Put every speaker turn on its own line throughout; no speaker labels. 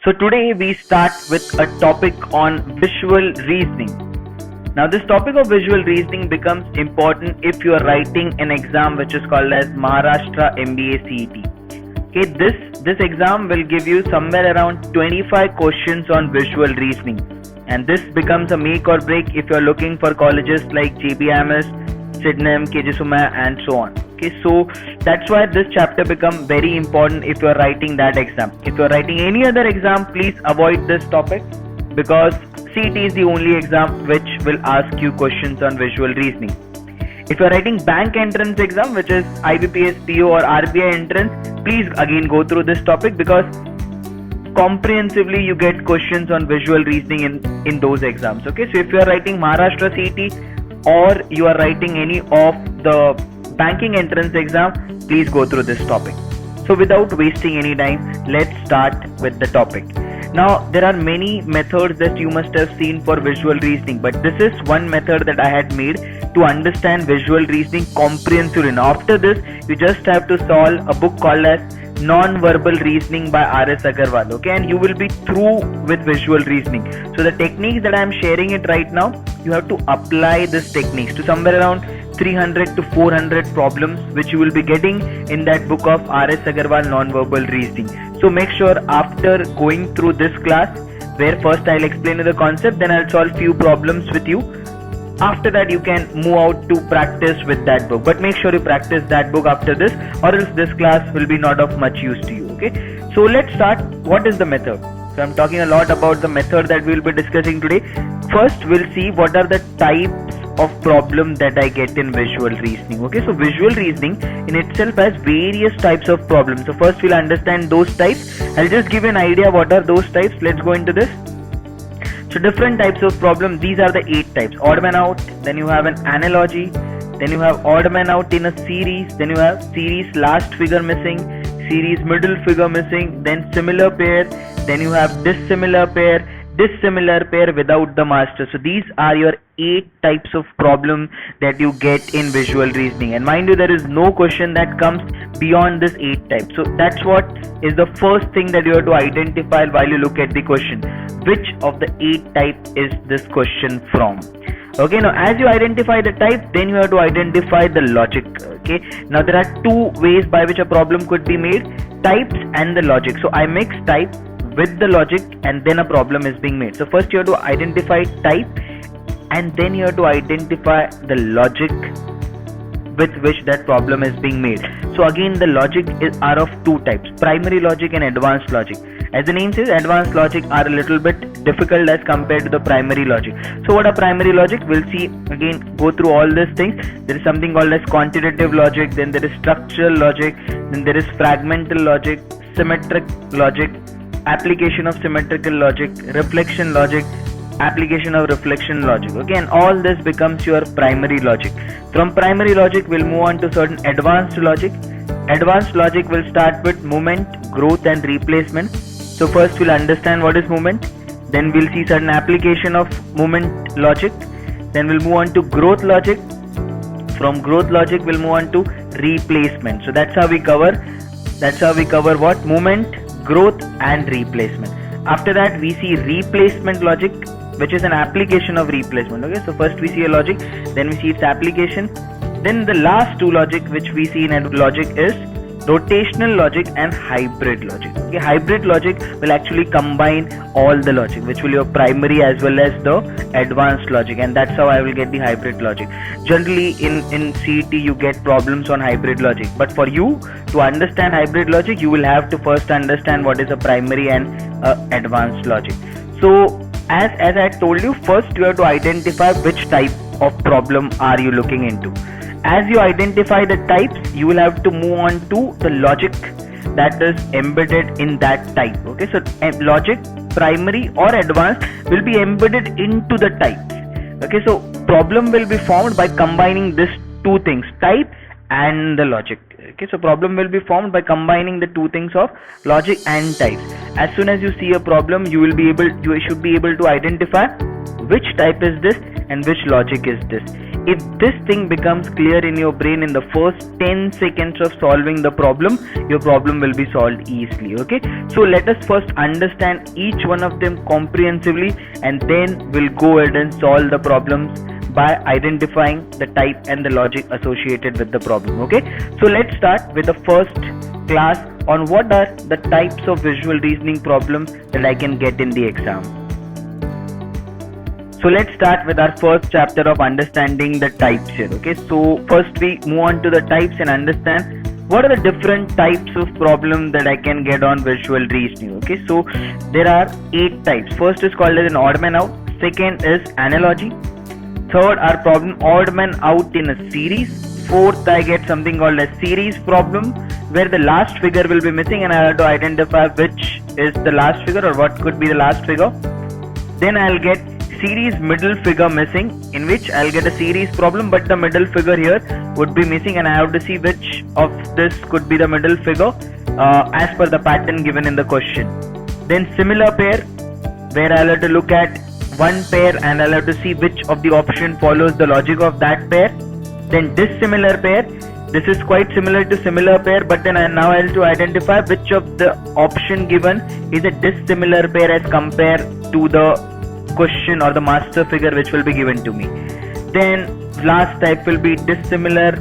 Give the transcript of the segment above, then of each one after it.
So today we start with a topic on visual reasoning. Now this topic of visual reasoning becomes important if you are writing an exam which is called as Maharashtra MBA CET. Okay, this exam will give you somewhere around 25 questions on visual reasoning, and this becomes a make or break if you are looking for colleges like JBMS, Sydenham, KG Sumaya and so on. Okay, so that's why this chapter becomes very important if you are writing that exam. If you are writing any other exam, please avoid this topic because CET is the only exam which will ask you questions on visual reasoning. If you are writing bank entrance exam, which is IBPS, PO or RBI entrance, please again go through this topic because comprehensively you get questions on visual reasoning in those exams. Okay, so if you are writing Maharashtra CET or you are writing any of the banking entrance exam, please go through this topic. So without wasting any time, let's start with the topic. Now there are many methods that you must have seen for visual reasoning, but this is one method that I had made to understand visual reasoning comprehensively. Now after this, you just have to solve a book called as Non-Verbal Reasoning by R.S. Agarwal. Okay, and you will be through with visual reasoning. So the techniques that I am sharing it right now, you have to apply these techniques to somewhere around 300 to 400 problems which you will be getting in that book of R.S. Agarwal Non-Verbal Reasoning. So make sure after going through this class, where first I'll explain you the concept, then I'll solve few problems with you. After that you can move out to practice with that book, but make sure you practice that book after this, or else this class will be not of much use to you. Okay, so let's start. What is the method? So I'm talking a lot about the method that we will be discussing today. First we'll see what are the types of problem that I get in visual reasoning. Okay, so visual reasoning in itself has various types of problems. So first we'll understand those types. I'll just give you an idea what are those types. Let's go into this. So different types of problem, these are the 8 types. Odd man out, then you have an analogy, then you have odd man out in a series, then you have series last figure missing, series middle figure missing, then similar pair, then you have dissimilar pair without the master. So these are your 8 types of problem that you get in visual reasoning, and mind you, there is no question that comes beyond this 8 types. So that's what is the first thing that you have to identify while you look at the question. Which of the 8 types is this question from? Okay, now as you identify the type, then you have to identify the logic. Okay, now there are 2 ways by which a problem could be made: types and the logic. So I mix type with the logic and then a problem is being made. So first you have to identify type and then you have to identify the logic with which that problem is being made. So again, the logic are of 2 types: primary logic and advanced logic. As the name says, advanced logic are a little bit difficult as compared to the primary logic. So what are primary logic? We'll see again, go through all these things. There is something called as quantitative logic, then there is structural logic, then there is fragmental logic, symmetric logic, application of symmetrical logic, reflection logic, application of reflection logic. Okay, and all this becomes your primary logic. From primary logic we'll move on to certain advanced logic. Advanced logic will start with movement, growth and replacement. So first we'll understand what is movement, then we'll see certain application of movement logic, then we'll move on to growth logic. From growth logic we'll move on to replacement. So that's how we cover what? Movement, growth and replacement. After that we see replacement logic, which is an application of replacement. Okay, so first we see a logic, then we see its application, then the last 2 logic which we see in logic is rotational logic and hybrid logic. Okay, hybrid logic will actually combine all the logic, which will be your primary as well as the advanced logic, and that's how I will get the hybrid logic. Generally in CET you get problems on hybrid logic, but for you to understand hybrid logic, you will have to first understand what is a primary and advanced logic. So as I told you, first you have to identify which type of problem are you looking into. As you identify the types, you will have to move on to the logic that is embedded in that type. Okay, so logic, primary or advanced, will be embedded into the types. Okay, so problem will be formed by combining these 2 things, type and the logic. Okay, so problem will be formed by combining the 2 things of logic and types. As soon as you see a problem, you should be able to identify which type is this and which logic is this. If this thing becomes clear in your brain in the first 10 seconds of solving the problem, your problem will be solved easily. Okay, so let us first understand each one of them comprehensively, and then we'll go ahead and solve the problems by identifying the type and the logic associated with the problem. Okay, so let's start with the first class on what are the types of visual reasoning problems that I can get in the exam. So let's start with our first chapter of understanding the types here. Okay, so first we move on to the types and understand what are the different types of problems that I can get on visual reasoning. Okay, so there are 8 types. First is called as an odd man out. Second is analogy. Third are problem odd man out in a series. Fourth, I get something called a series problem where the last figure will be missing and I have to identify which is the last figure or what could be the last figure. Then I'll get series middle figure missing, in which I'll get a series problem but the middle figure here would be missing and I have to see which of this could be the middle figure as per the pattern given in the question. Then similar pair, where I'll have to look at one pair and I'll have to see which of the option follows the logic of that pair. Then dissimilar pair, this is quite similar to similar pair, but then now I have to identify which of the option given is a dissimilar pair as compared to the question or the master figure which will be given to me. Then last type will be dissimilar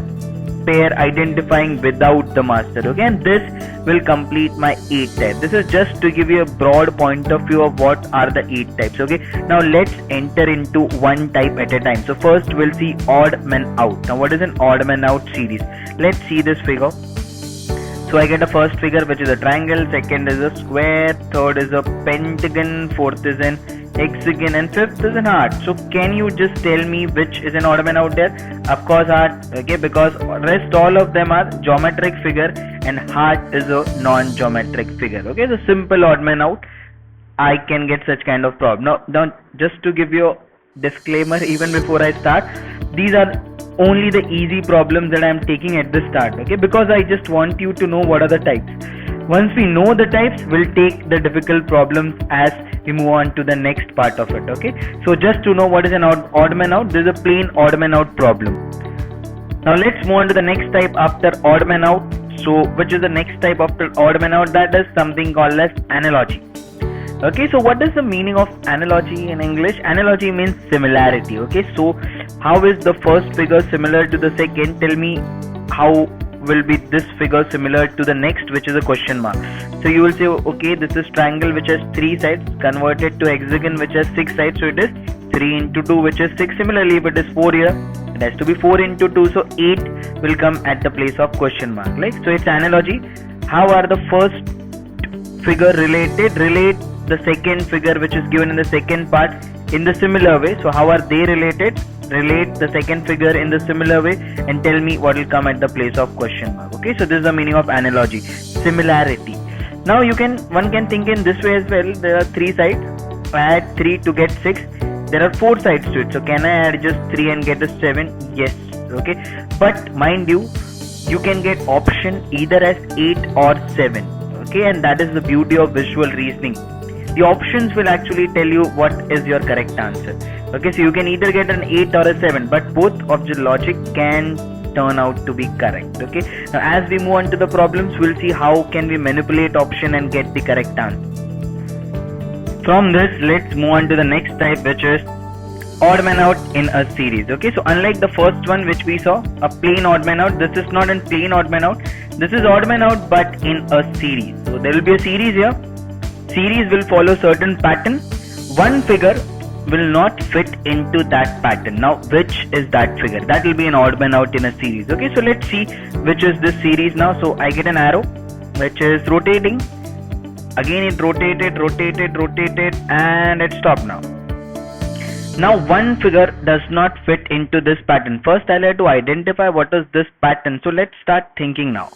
pair identifying without the master. Okay, and this will complete my 8 types. This is just to give you a broad point of view of what are the 8 types. Okay, now let's enter into one type at a time. So first we'll see odd man out. Now what is an odd man out series? Let's see this figure. So I get a first figure which is a triangle, second is a square, third is a pentagon, fourth is an hexagon, and fifth is an heart. So can you just tell me which is an odd man out there? Of course heart. Okay, because rest all of them are geometric figure and heart is a non-geometric figure. Okay, so simple odd man out, I can get such kind of problem. Now just to give you a disclaimer even before I start, these are only the easy problems that I am taking at the start. Okay, because I just want you to know what are the types. Once we know the types, we'll take the difficult problems as we move on to the next part of it. Okay, so just to know what is an odd man out, this is a plain odd man out problem. Now let's move on to the next type after odd man out. So which is the next type after odd man out? That is something called as analogy. Okay, so what is the meaning of analogy in English? Analogy means similarity. Okay, so how is the first figure similar to the second? Tell me how will be this figure similar to the next, which is a question mark. So you will say, okay, this is triangle which has 3 sides converted to hexagon which has 6 sides, so it is 3 into 2 which is 6. Similarly, if it is 4 here, it has to be 4 into 2, so 8 will come at the place of question mark. Like, so it's analogy. How are the first figure related? Relate the second figure which is given in the second part in the similar way. So how are they related? Relate the second figure in the similar way and tell me what will come at the place of question mark. Okay, so this is the meaning of analogy, similarity. Now one can think in this way as well. There are 3 sides. I add 3 to get 6. There are 4 sides to it, so can I add just 3 and get a 7? Yes. Okay, but mind you, you can get option either as 8 or 7. Okay, and that is the beauty of visual reasoning. The options will actually tell you what is your correct answer. Okay, so you can either get an 8 or a 7, but both of the logic can turn out to be correct. Okay, now as we move on to the problems, we'll see how can we manipulate option and get the correct answer. From this, let's move on to the next type, which is odd man out in a series. Okay, so unlike the first one which we saw, a plain odd man out, this is not a plain odd man out. This is odd man out but in a series. So there will be a series here. Series will follow certain pattern. One figure will not fit into that pattern. Now which is that figure? That will be an odd man out in a series. Okay, so let's see which is this series now. So I get an arrow which is rotating. Again it rotated and it stopped now. Now one figure does not fit into this pattern. First I'll have to identify what is this pattern. So let's start thinking now.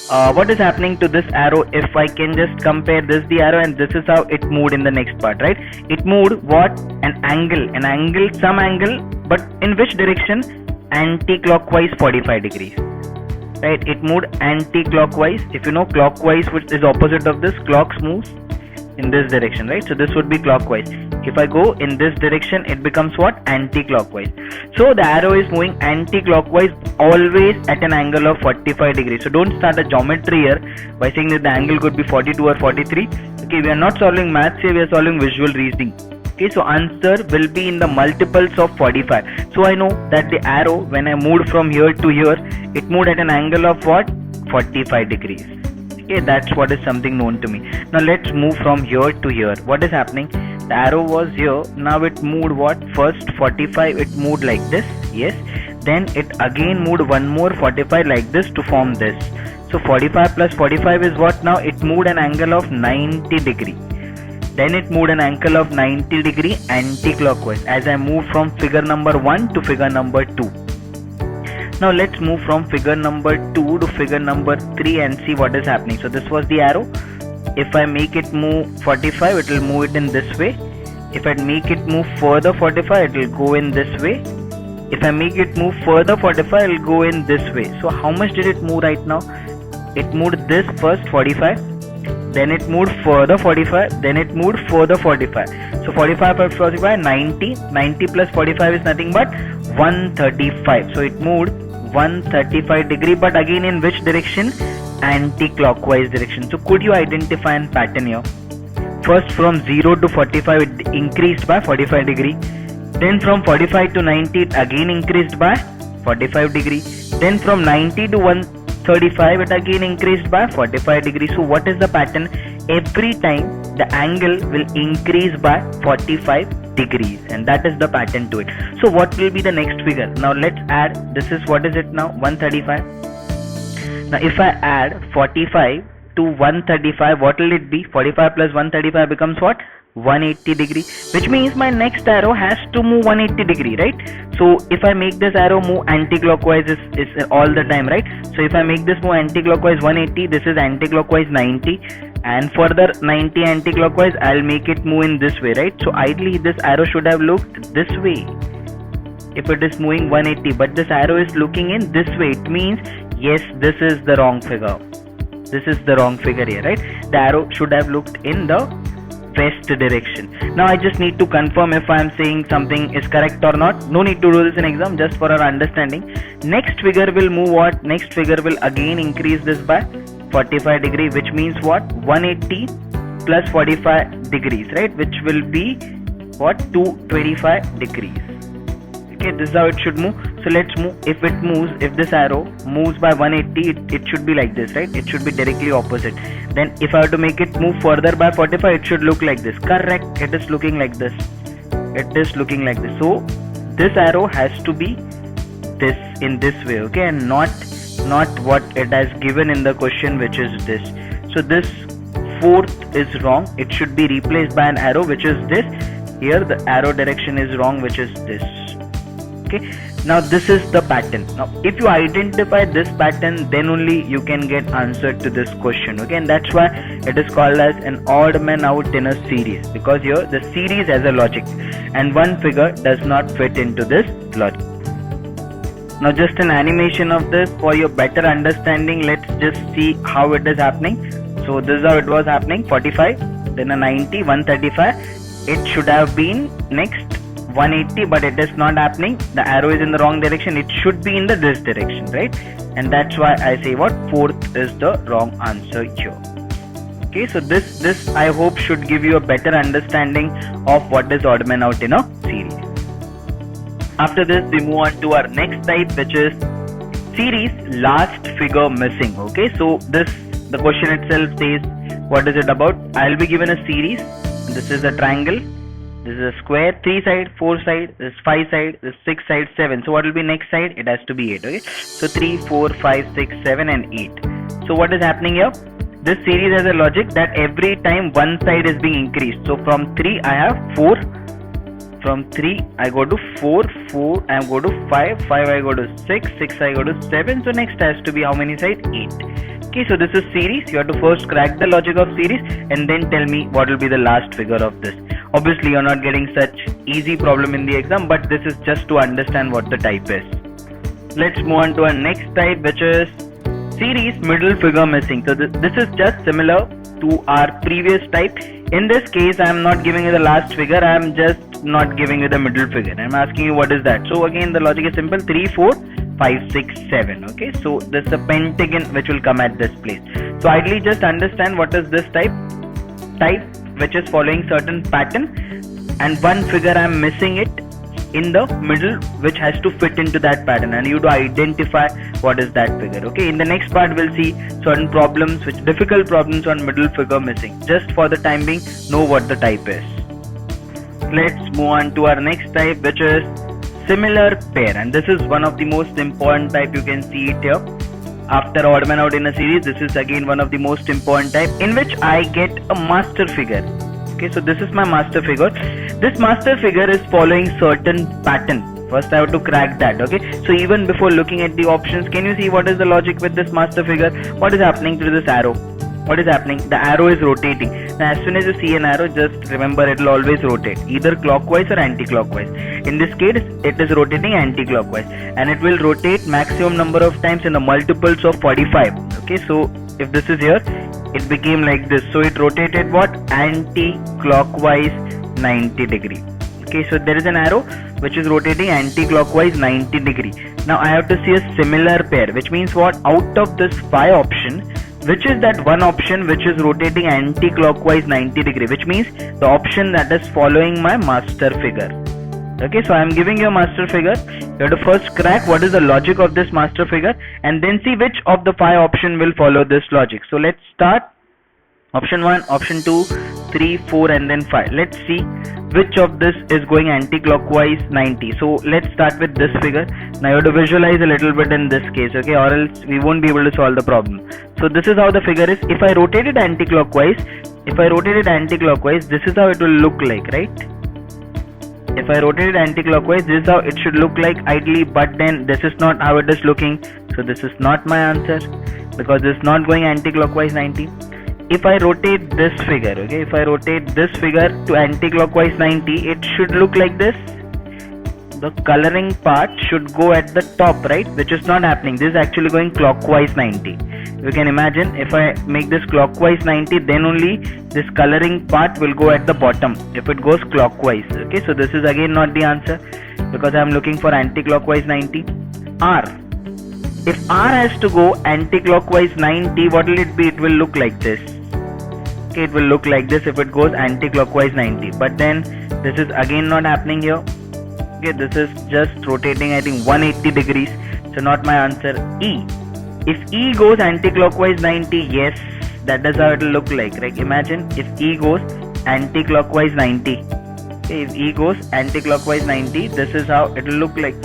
What is happening to this arrow? If I can just compare this the arrow, and this is how it moved in the next part, right? It moved what? An angle, some angle, but in which direction? Anti-clockwise 45 degrees. Right? It moved anti-clockwise. If you know clockwise, which is opposite of this, clocks moves in this direction, right? So this would be clockwise. If I go in this direction, it becomes what? Anti-clockwise. So the arrow is moving anti-clockwise always at an angle of 45 degrees. So don't start a geometry here by saying that the angle could be 42 or 43. Okay, we are not solving maths here, we are solving visual reasoning. Okay, so answer will be in the multiples of 45. So I know that the arrow, when I moved from here to here, it moved at an angle of what? 45 degrees. Okay, that's what is something known to me. Now let's move from here to here. What is happening? The arrow was here. Now it moved what? First 45, it moved like this. Yes. Then it again moved one more 45 like this to form this. So 45 plus 45 is what now? It moved an angle of 90 degree. Then it moved an angle of 90 degree anti-clockwise as I moved from figure number 1 to figure number 2. Now let's move from figure number 2 to figure number 3 and see what is happening. So this was the arrow. If I make it move 45, it will move it in this way. If I make it move further 45, it will go in this way. If I make it move further 45, it will go in this way. So how much did it move right now? It moved this first 45, then it moved further 45, then it moved further 45. So 45 plus 45, 90. 90 plus 45 is nothing but 135. So it moved 135 degree, but again in which direction? Anti-clockwise direction. So could you identify a pattern here? First from 0 to 45 it increased by 45 degree. Then from 45 to 90 it again increased by 45 degree. Then from 90 to 135 it again increased by 45 degree. So what is the pattern? Every time the angle will increase by 45 degrees, and that is the pattern to it. So what will be the next figure? Now let's add, this is, what is it now? 135. Now if I add 45 to 135, what will it be? 45 plus 135 becomes what? 180 degree, which means my next arrow has to move 180 degree, right? So if I make this arrow move anti-clockwise is all the time, right? So if I make this move anti-clockwise 180, this is anti-clockwise 90, and further 90 anti-clockwise, I'll make it move in this way, right? So ideally this arrow should have looked this way if it is moving 180, but this arrow is looking in this way. It means yes, this is the wrong figure. This is the wrong figure here, right? The arrow should have looked in the west direction. Now I just need to confirm if I am saying something is correct or not. No need to do this in exam, just for our understanding. Next figure will move what? Next figure will again increase this by 45 degree, which means what? 180 plus 45 degrees, right? Which will be what? 225 degrees. Okay, this is how it should move. So let's move. If it moves, if this arrow moves by 180, it should be like this, right? It should be directly opposite. Then if I have to make it move further by 45, it should look like this. Correct, it is looking like this. It is looking like this. So this arrow has to be this, in this way, okay, and not what it has given in the question, which is this. So this fourth is wrong. It should be replaced by an arrow which is this. Here the arrow direction is wrong, which is this. Okay, now this is the pattern. Now if you identify this pattern, then only you can get answer to this question. Okay, and that's why it is called as an odd man out in a series, because here the series has a logic and one figure does not fit into this logic. Now just an animation of this for your better understanding. Let's just see how it is happening. So this is how it was happening. 45, then a 90, 135. It should have been next 180, but it is not happening. The arrow is in the wrong direction. It should be in this direction, right? And that's why I say what? Fourth is the wrong answer here. Okay, so this I hope should give you a better understanding of what is odd man out in a series. After this, we move on to our next type, which is series last figure missing. Okay, so the question itself says what is it about. I'll be given a series. This is a triangle, this is a square, 3 side, 4 side, this is 5 side, this is 6 side, 7. So what will be next side? It has to be 8. Okay, so 3, 4, 5, 6, 7 and 8. So what is happening here? This series has a logic that every time one side is being increased. So from 3 I have 4, from 3 I go to 4, 4 I go to 5, 5 I go to 6, 6 I go to 7. So next has to be how many sides? 8. Okay, so this is series. You have to first crack the logic of series and then tell me what will be the last figure of this. Obviously you are not getting such easy problem in the exam, but this is just to understand what the type is. Let's move on to our next type, which is series middle figure missing. So this is just similar to our previous type. In this case, I am not giving you the last figure, I am just not giving you the middle figure. I am asking you what is that. So again, the logic is simple: 3, 4, 5, 6, 7. Okay, so this is a pentagon which will come at this place. So ideally, just understand what is this type which is following certain pattern, and one figure I am missing it in the middle which has to fit into that pattern, and you to identify what is that figure. Okay, in the next part we'll see certain problems, which difficult problems on middle figure missing. Just for the time being, know what the type is. Let's move on to our next type, which is similar pair, and this is one of the most important type. You can see it here. After odd man out in a series, this is again one of the most important type, in which I get a master figure. Okay, so this is my master figure. This master figure is following certain pattern. First I have to crack that. Okay, so even before looking at the options, can you see what is the logic with this master figure? What is happening to this arrow? What is happening? The arrow is rotating. Now as soon as you see an arrow, just remember it will always rotate, either clockwise or anti-clockwise. In this case, it is rotating anti-clockwise, and it will rotate maximum number of times in the multiples of 45. Okay, so if this is here, it became like this. So it rotated what? Anti-clockwise 90 degree. Okay, so there is an arrow which is rotating anti-clockwise 90 degree. Now I have to see a similar pair, which means what? Out of this 5 option, which is that one option which is rotating anti-clockwise 90 degree, which means the option that is following my master figure. Okay, so I am giving you a master figure. You have to first crack what is the logic of this master figure, and then see which of the 5 option will follow this logic. So let's start. Option 1, option 2, 3, 4 and then 5. Let's see which of this is going anti-clockwise 90. So let's start with this figure. Now you have to visualize a little bit in this case, okay, or else we won't be able to solve the problem. So this is how the figure is. If I rotate it anti-clockwise, this is how it will look like, right? If I rotate it anti-clockwise, this is how it should look like ideally, but then this is not how it is looking. So this is not my answer, because this is not going anti-clockwise 90. If I rotate this figure, okay, if I rotate this figure to anti-clockwise 90, it should look like this. The coloring part should go at the top, right, which is not happening. This is actually going clockwise 90. You can imagine, if I make this clockwise 90, then only this coloring part will go at the bottom if it goes clockwise. Okay, so this is again not the answer, because I am looking for anti-clockwise 90. R. If R has to go anti-clockwise 90, what will it be? It will look like this. Okay, it will look like this if it goes anti-clockwise 90. But then this is again not happening here. Okay, this is just rotating, I think, 180 degrees. So not my answer. E. If E goes anti-clockwise 90, yes, that is how it will look like. Right? Imagine if E goes anti-clockwise 90. Okay, if E goes anti-clockwise 90, this is how it will look like.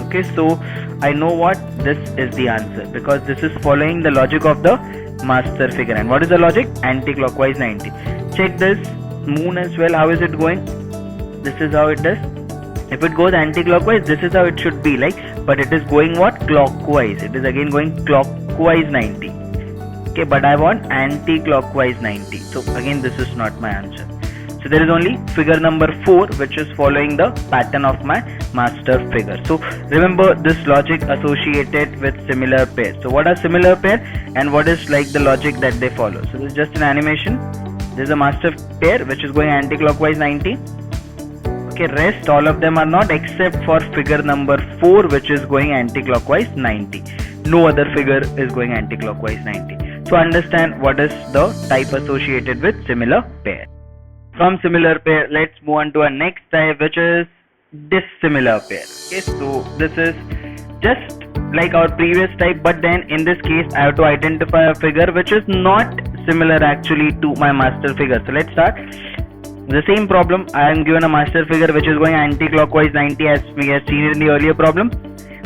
Okay, so I know what this is the answer, because this is following the logic of the master figure. And what is the logic? Anti-clockwise 90. Check this moon as well. How is it going? This is how it is. If it goes anti-clockwise, this is how it should be like, but it is going what? Clockwise. It is again going clockwise 90. Okay, but I want anti-clockwise 90. So again, this is not my answer. So there is only figure number 4 which is following the pattern of my master figure. So remember this logic associated with similar pair. So what are similar pair and what is like the logic that they follow? So this is just an animation. This is a master pair which is going anti-clockwise 90. Okay, rest all of them are not, except for figure number 4 which is going anti-clockwise 90. No other figure is going anti-clockwise 90. So understand what is the type associated with similar pair. From similar pair, let's move on to our next type, which is dissimilar pair. Okay, so this is just like our previous type, but then in this case I have to identify a figure which is not similar actually to my master figure. So let's start. The same problem, I am given a master figure which is going anti-clockwise 90 as we have seen in the earlier problem.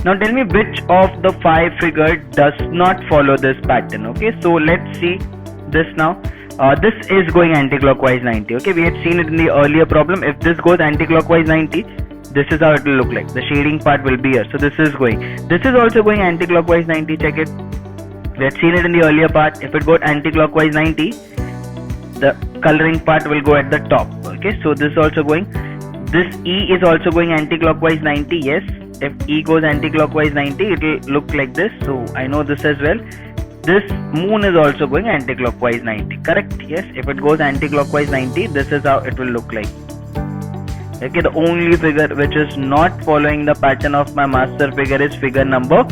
Now tell me which of the 5 figure does not follow this pattern. Okay, so let's see this now. This is going anti-clockwise 90. Okay, we had seen it in the earlier problem. If this goes anti-clockwise 90, this is how it will look like. The shading part will be here. So this is going. This is also going anti-clockwise 90. Check it. We had seen it in the earlier part. If it goes anti-clockwise 90, the coloring part will go at the top. Okay, so this is also going. This E is also going anti-clockwise 90. Yes, if E goes anti-clockwise 90, it will look like this. So I know this as well. this moon is also going anti-clockwise 90, correct? Yes, if it goes anti-clockwise 90, this is how it will look like. Okay, the only figure which is not following the pattern of my master figure is figure number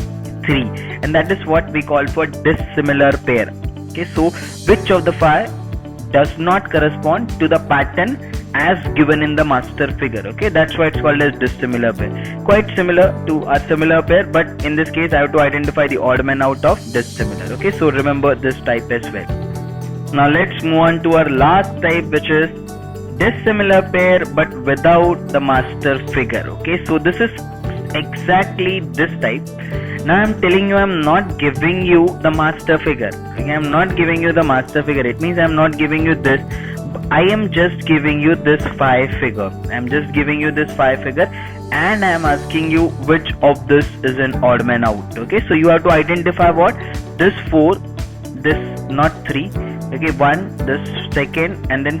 3, and that is what we call for dissimilar pair. Okay, so which of the 5 does not correspond to the pattern as given in the master figure? Okay, that's why it's called as dissimilar pair. Quite similar to a similar pair, but in this case I have to identify the odd man out of dissimilar. Okay, so remember this type as well. Now let's move on to our last type, which is dissimilar pair but without the master figure. Okay, so this is exactly this type. Now I'm telling you, I'm not giving you the master figure. Okay, I'm not giving you the master figure. It means I'm not giving you this. I am just giving you this 5 figure. I'm just giving you this 5 figure, and I am asking you which of this is an odd man out. Okay, so you have to identify what? This 4, this not 3. Okay, 1, this second, and then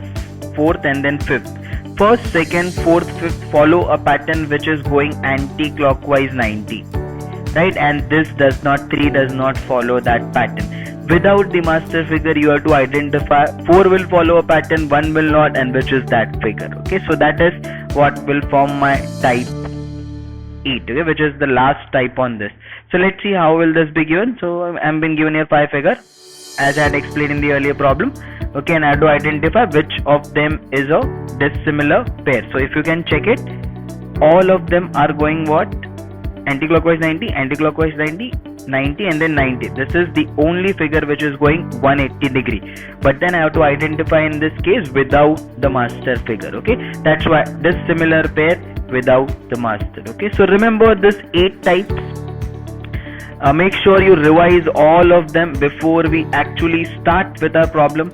4th, and then 5th. First, second, 4th, 5th follow a pattern which is going anti-clockwise 90. Right, and this does not, 3 does not follow that pattern. Without the master figure, you have to identify 4 will follow a pattern, 1 will not, and which is that figure. Okay, so that is what will form my type 8, okay, which is the last type on this. So let's see how will this be given. So I'm been given here 5 figure as I had explained in the earlier problem. Okay, and I have to identify which of them is a dissimilar pair. So if you can check it, all of them are going what? Anti-clockwise 90, anti-clockwise 90, 90, and then 90. This is the only figure which is going 180 degree. But then I have to identify in this case without the master figure. Okay, that's why this similar pair without the master. Okay, so remember this 8 types. Make sure you revise all of them before we actually start with our problem,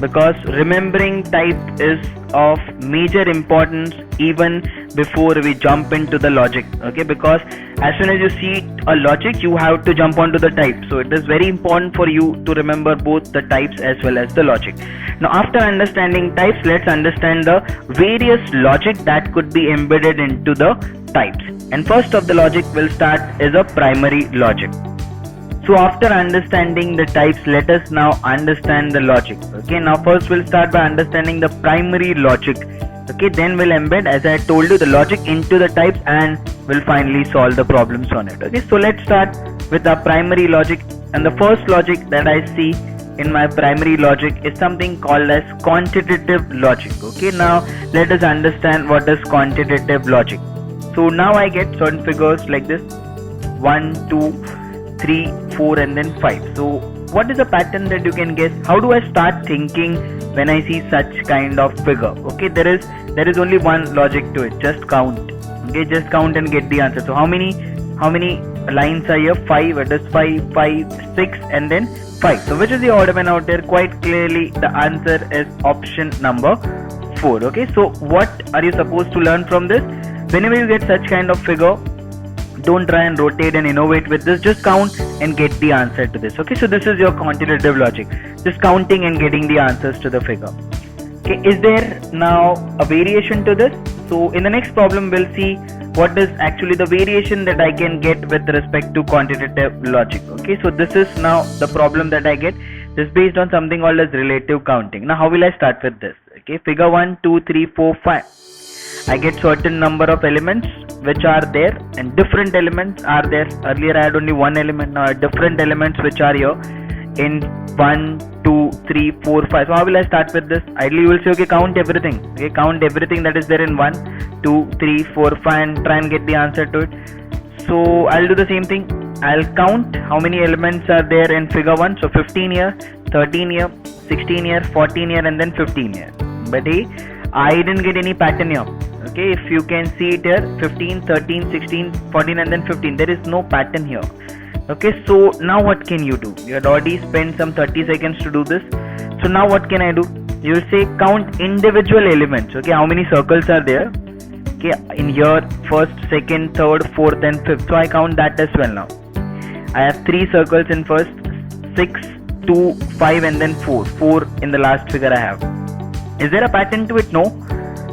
because remembering type is of major importance even before we jump into the logic. Okay, because as soon as you see a logic, you have to jump onto the type. So it is very important for you to remember both the types as well as the logic. Now after understanding types, let's understand the various logic that could be embedded into the types. And first of the logic will start is a primary logic. So after understanding the types, let us now understand the logic. Okay, now first we'll start by understanding the primary logic. Okay, then we'll embed, as I told you, the logic into the types, and we'll finally solve the problems on it. Okay, so let's start with our primary logic, and the first logic that I see in my primary logic is something called as quantitative logic. Okay, now let us understand what is quantitative logic. So now I get certain figures like this: 1, 2, 3, 4, and then 5. So what is the pattern that you can guess? How do I start thinking when I see such kind of figure? Okay, there is only one logic to it. Just count. Okay, just count and get the answer. So how many lines are here? 5. It is 5, 5, 6, and then 5. So which is the order man out there? Quite clearly the answer is option number 4. Okay, so what are you supposed to learn from this? Whenever you get such kind of figure, don't try and rotate and innovate with this. Just count and get the answer to this. Okay, so this is your quantitative logic, just counting and getting the answers to the figure. Okay, is there now a variation to this? So in the next problem we'll see what is actually the variation that I can get with respect to quantitative logic. Okay, so this is now the problem that I get. This is based on something called as relative counting. Now how will I start with this? Okay, figure 1, 2, 3, 4, 5. I get certain number of elements which are there, and different elements are there. Earlier I had only one element, now I have different elements which are here in 1, 2, 3, 4, 5. So how will I start with this? Ideally you will say, okay, count everything. Okay, count everything that is there in 1, 2, 3, 4, 5 and try and get the answer to it. So I'll do the same thing. I'll count how many elements are there in figure 1. So 15 here, 13 here, 16 here, 14 here, and then 15 here. But hey, I didn't get any pattern here. Okay, if you can see it here, 15, 13, 16, 14, and then 15. There is no pattern here. Okay, so now what can you do? You had already spent some 30 seconds to do this. So now what can I do? You will say count individual elements. Okay, how many circles are there? Okay, in here, first, second, third, fourth, and fifth. So I count that as well now. I have 3 circles in first, 6, 2, 5, and then 4. 4 in the last figure I have. Is there a pattern to it? No.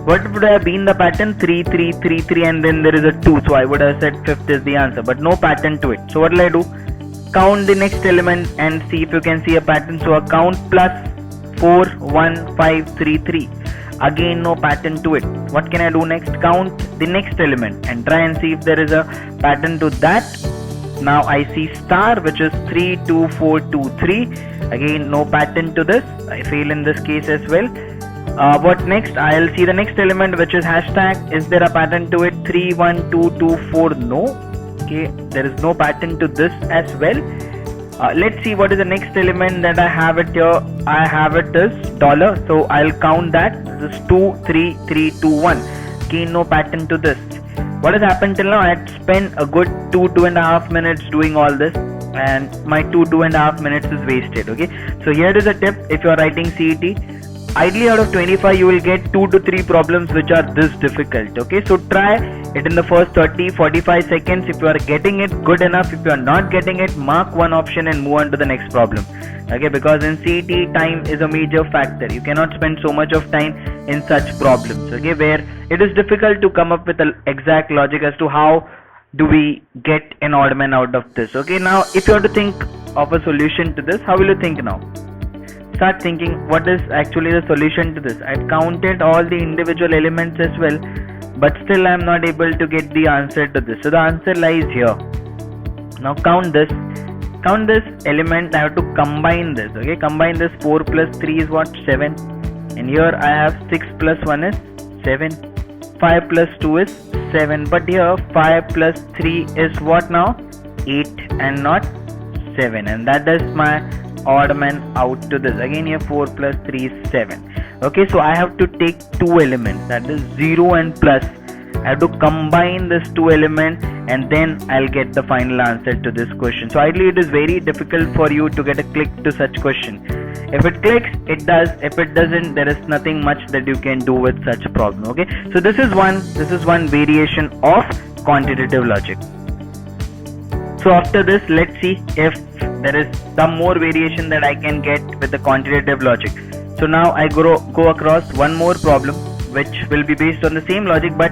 What would have been the pattern? 3, 3, 3, 3, and then there is a 2. So I would have said 5th is the answer, but no pattern to it. So what will I do? count the next element and see if you can see a pattern. So a count plus 4 1 5 3 3, again no pattern to it. What can I do next? Count the next element and try and see if there is a pattern to that. Now I see star, which is 3 2 4 2 3, again no pattern to this. I fail in this case as well. What next? I'll see the next element, which is hashtag. Is there a pattern to it? 3 1 2 2 4, no. Okay, there is no pattern to this as well. Let's see what is the next element that I have it here. I have it is dollar, so I'll count that. This is 2 3 3 2 1. Again no pattern to this. What has happened till now? I had spent a good 2.5 minutes doing all this, and my 2.5 minutes is wasted. Okay, so here is a tip. If you are writing CET, ideally out of 25 you will get 2 to 3 problems which are this difficult. Okay, so try it in the first 30-45 seconds. If you are getting it, good enough. If you are not getting it, mark one option and move on to the next problem. Okay, because in CET time is a major factor. You cannot spend so much of time in such problems, okay, where it is difficult to come up with an exact logic as to how do we get an odd man out of this. Okay, now if you have to think of a solution to this, how will you think now? Start thinking what is actually the solution to this. I've counted all the individual elements as well, but still I'm not able to get the answer to this. So the answer lies here. Now count this element. I have to combine this. Okay, combine this. 4 plus 3 is what? 7. And here I have 6 plus 1 is 7. 5 plus 2 is 7. But here 5 plus 3 is what now? 8 and not 7. And that is my odd man out to this. Again here 4 plus 3 is 7. Okay, so I have to take two elements, that is 0 and plus. I have to combine this two elements and then I'll get the final answer to this question. So ideally it is very difficult for you to get a click to such question. If it clicks, it does. If it doesn't, there is nothing much that you can do with such a problem. Okay, so this is one variation of quantitative logic. So after this, let's see if there is some more variation that I can get with the quantitative logic. So now I go across one more problem which will be based on the same logic, but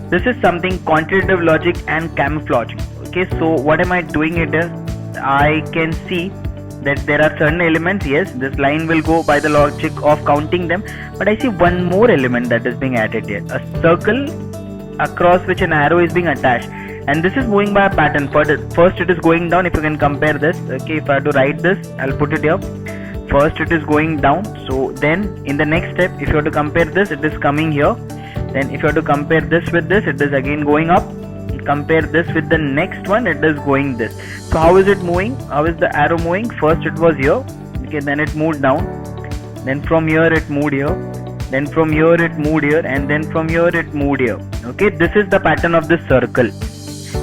this is something quantitative logic and camouflaging. Okay, so what am I doing it is, I can see that there are certain elements. Yes, this line will go by the logic of counting them, but I see one more element that is being added here, a circle across which an arrow is being attached, and this is moving by a pattern. First it is going down. If you can compare this, okay, if I have to write this, I'll put it here. First it is going down, so then in the next step, if you have to compare this, it is coming here. Then if you have to compare this with this, it is again going up. Compare this with the next one, it is going this. So how is it moving? How is the arrow moving? First it was here, okay, then it moved down, then from here it moved here, then from here it moved here, and then from here it moved here. Okay, this is the pattern of this circle.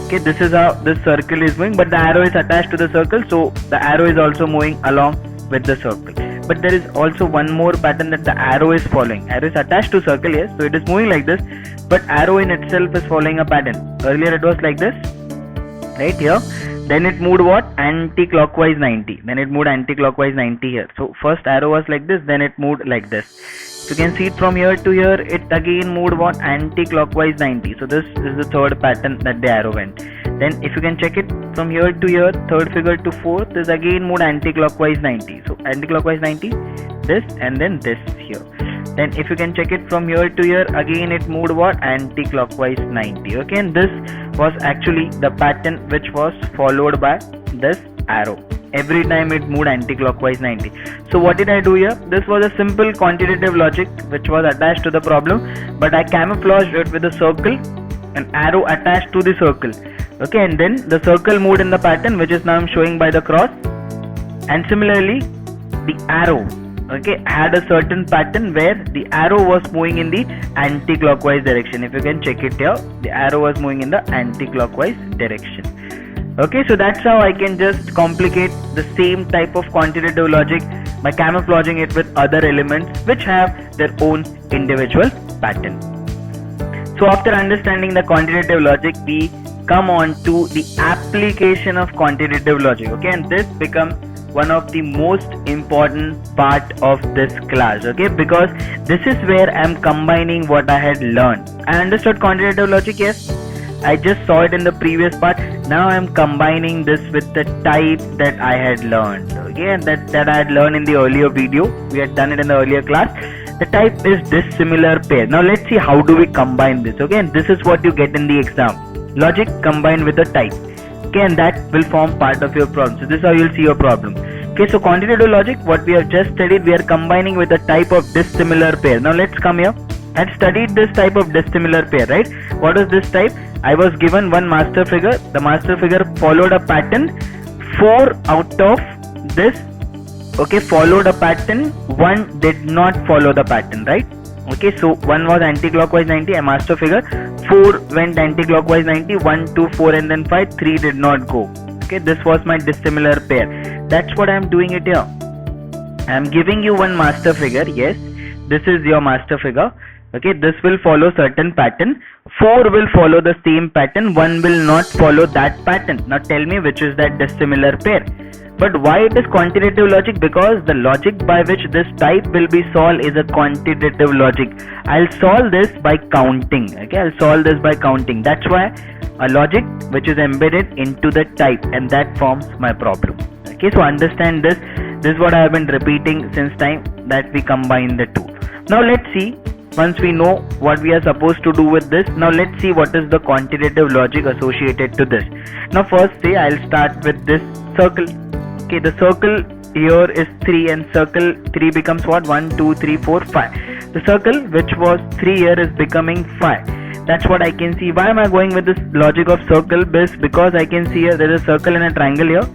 Okay, this is how this circle is moving, but the arrow is attached to the circle, so the arrow is also moving along with the circle. But there is also one more pattern that the arrow is following. Arrow is attached to circle, yes, so it is moving like this, but arrow in itself is following a pattern. Earlier it was like this, right here. Then it moved what? Anti-clockwise 90. Then it moved anti-clockwise 90 here. So first arrow was like this, then it moved like this. So you can see it from here to here, it again moved what? Anti-clockwise 90. So this is the third pattern that the arrow went. Then if you can check it from here to here, third figure to fourth, is again moved anti-clockwise 90. So anti-clockwise 90, this, and then this here. Then if you can check it from here to here, again it moved what? Anti-clockwise 90. Okay, and this was actually the pattern which was followed by this arrow. Every time it moved anti-clockwise 90. So what did I do here? This was a simple quantitative logic which was attached to the problem, but I camouflaged it with a circle, an arrow attached to the circle. Okay, and then the circle moved in the pattern which is now I'm showing by the cross, and similarly the arrow, okay, had a certain pattern where the arrow was moving in the anti-clockwise direction. If you can check it here, the arrow was moving in the anti-clockwise direction. Okay, so that's how I can just complicate the same type of quantitative logic by camouflaging it with other elements which have their own individual pattern. So after understanding the quantitative logic, we come on to the application of quantitative logic. Okay, and this becomes one of the most important part of this class. Okay, because this is where I am combining what I had learned. I understood quantitative logic, yes. I just saw it in the previous part. Now I'm combining this with the type that I had learned. Okay, and that I had learned in the earlier video. We had done it in the earlier class. The type is dissimilar pair. Now let's see how do we combine this. Okay, and this is what you get in the exam. Logic combined with a type. Okay, and that will form part of your problem. So this is how you'll see your problem. Okay, so quantitative logic, what we have just studied, we are combining with a type of dissimilar pair. Now let's come here. I had studied this type of dissimilar pair, right? What is this type? I was given one master figure. The master figure followed a pattern. 4 out of this, okay, followed a pattern. 1 did not follow the pattern, right? Okay, so 1 was anti-clockwise 90, a master figure. 4 went anti-clockwise 90, 1, 2, 4 and then 5, 3 did not go. Okay, this was my dissimilar pair. That's what I am doing it here. I am giving you one master figure. Yes, this is your master figure. Okay, this will follow certain pattern. 4 will follow the same pattern. 1 will not follow that pattern. Now tell me which is that dissimilar pair. But why it is quantitative logic? Because the logic by which this type will be solved is a quantitative logic. I'll solve this by counting. Okay, I'll solve this by counting. That's why a logic which is embedded into the type, and that forms my problem. Okay, so understand this. This is what I have been repeating since time, that we combine the two. Now let's see. Once we know what we are supposed to do with this, now let's see what is the quantitative logic associated to this. Now first say I'll start with this circle. Okay, the circle here is 3 and circle 3 becomes what? 1, 2, 3, 4, 5. The circle which was 3 here is becoming 5. That's what I can see. Why am I going with this logic of circle? Because I can see here there is a circle and a triangle here.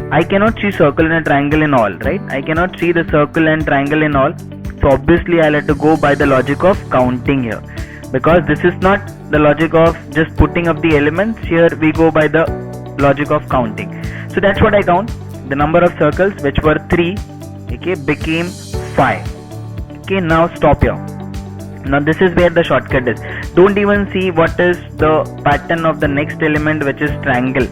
I cannot see circle and a triangle in all, right? I cannot see the circle and triangle in all. So obviously I'll have to go by the logic of counting here, because this is not the logic of just putting up the elements. Here we go by the logic of counting. So that's what I count. The number of circles which were 3, okay, became 5. Okay, now stop here. Now this is where the shortcut is. Don't even see what is the pattern of the next element, which is triangle.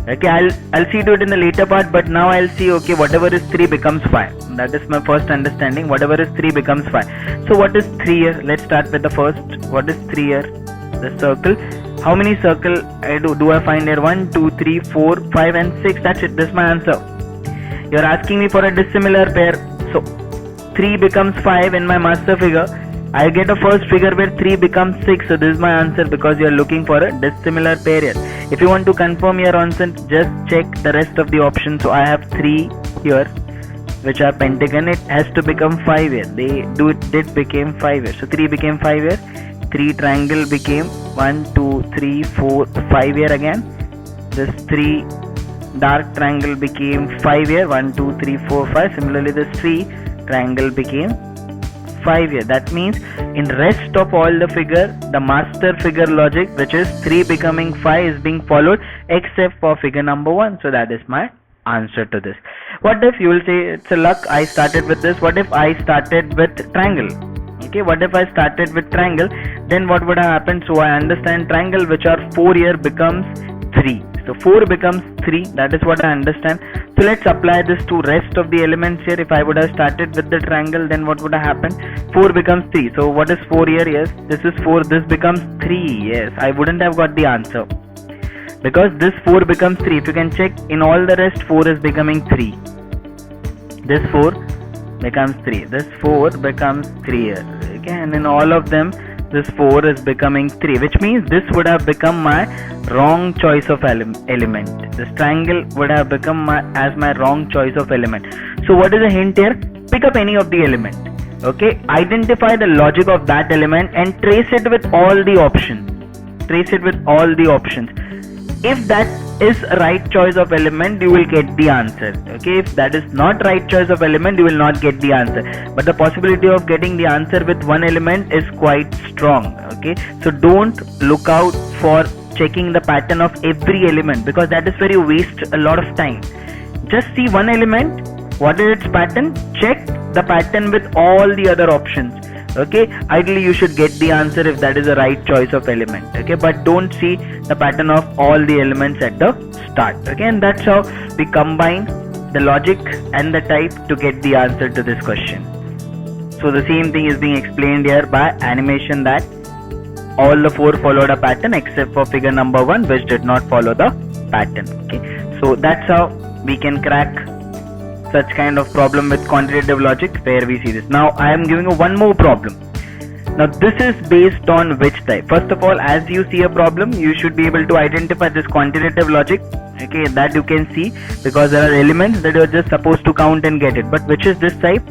Okay, I'll see to it in the later part, but now I'll see, okay, whatever is 3 becomes 5. That is my first understanding. Whatever is 3 becomes 5. So what is 3 here? Let's start with the first. What is 3 here? The circle. How many circle do I find here? 1, 2, 3, 4, 5 and 6. That's it. This is my answer. You're asking me for a dissimilar pair. So 3 becomes 5 in my master figure. I get a first figure where 3 becomes 6. So this is my answer, because you're looking for a dissimilar pair here. If you want to confirm your answer, just check the rest of the options. So I have 3 here, which are pentagon. It has to become 5 here. Did became 5 here. So 3 became 5 here. 3 triangle became 1, 2, 3, 4, 5 here again. This 3 dark triangle became 5 here. 1, 2, 3, 4, 5. Similarly, this 3 triangle became 5 here. That means in rest of all the figure, the master figure logic, which is 3 becoming 5, is being followed except for figure number 1. So that is my answer to this. What if you will say it's a luck, I started with this. What if I started with triangle? Okay, what if I started with triangle? Then what would have happened? So I understand triangle, which are 4 here, becomes 3. So 4 becomes 3. That is what I understand. So let's apply this to rest of the elements here. If I would have started with the triangle, then what would have happened? 4 becomes 3. So what is 4 here? Yes, this is 4. This becomes 3. Yes, I wouldn't have got the answer, because this 4 becomes 3. If you can check, in all the rest 4 is becoming 3. This 4 becomes 3. This 4 becomes 3 here. Okay, and in all of them this 4 is becoming 3, which means this would have become my wrong choice of element. This triangle would have become as my wrong choice of element. So what is the hint here? Pick up any of the element. Okay, identify the logic of that element and trace it with all the options. Trace it with all the options. If that is a right choice of element, you will get the answer. Okay, if that is not right choice of element, you will not get the answer. But the possibility of getting the answer with one element is quite strong. Okay, so don't look out for checking the pattern of every element, because that is where you waste a lot of time. Just see one element, what is its pattern, check the pattern with all the other options. Okay, ideally you should get the answer if that is the right choice of element. Okay, but don't see the pattern of all the elements at the start. Okay, and that's how we combine the logic and the type to get the answer to this question. So the same thing is being explained here by animation, that all the 4 followed a pattern except for figure number 1, which did not follow the pattern. Okay, so that's how we can crack such kind of problem with quantitative logic, where we see this. Now I am giving you one more problem. Now this is based on which type? First of all, as you see a problem, you should be able to identify this quantitative logic. Okay, that you can see, because there are elements that you're just supposed to count and get it. But which is this type?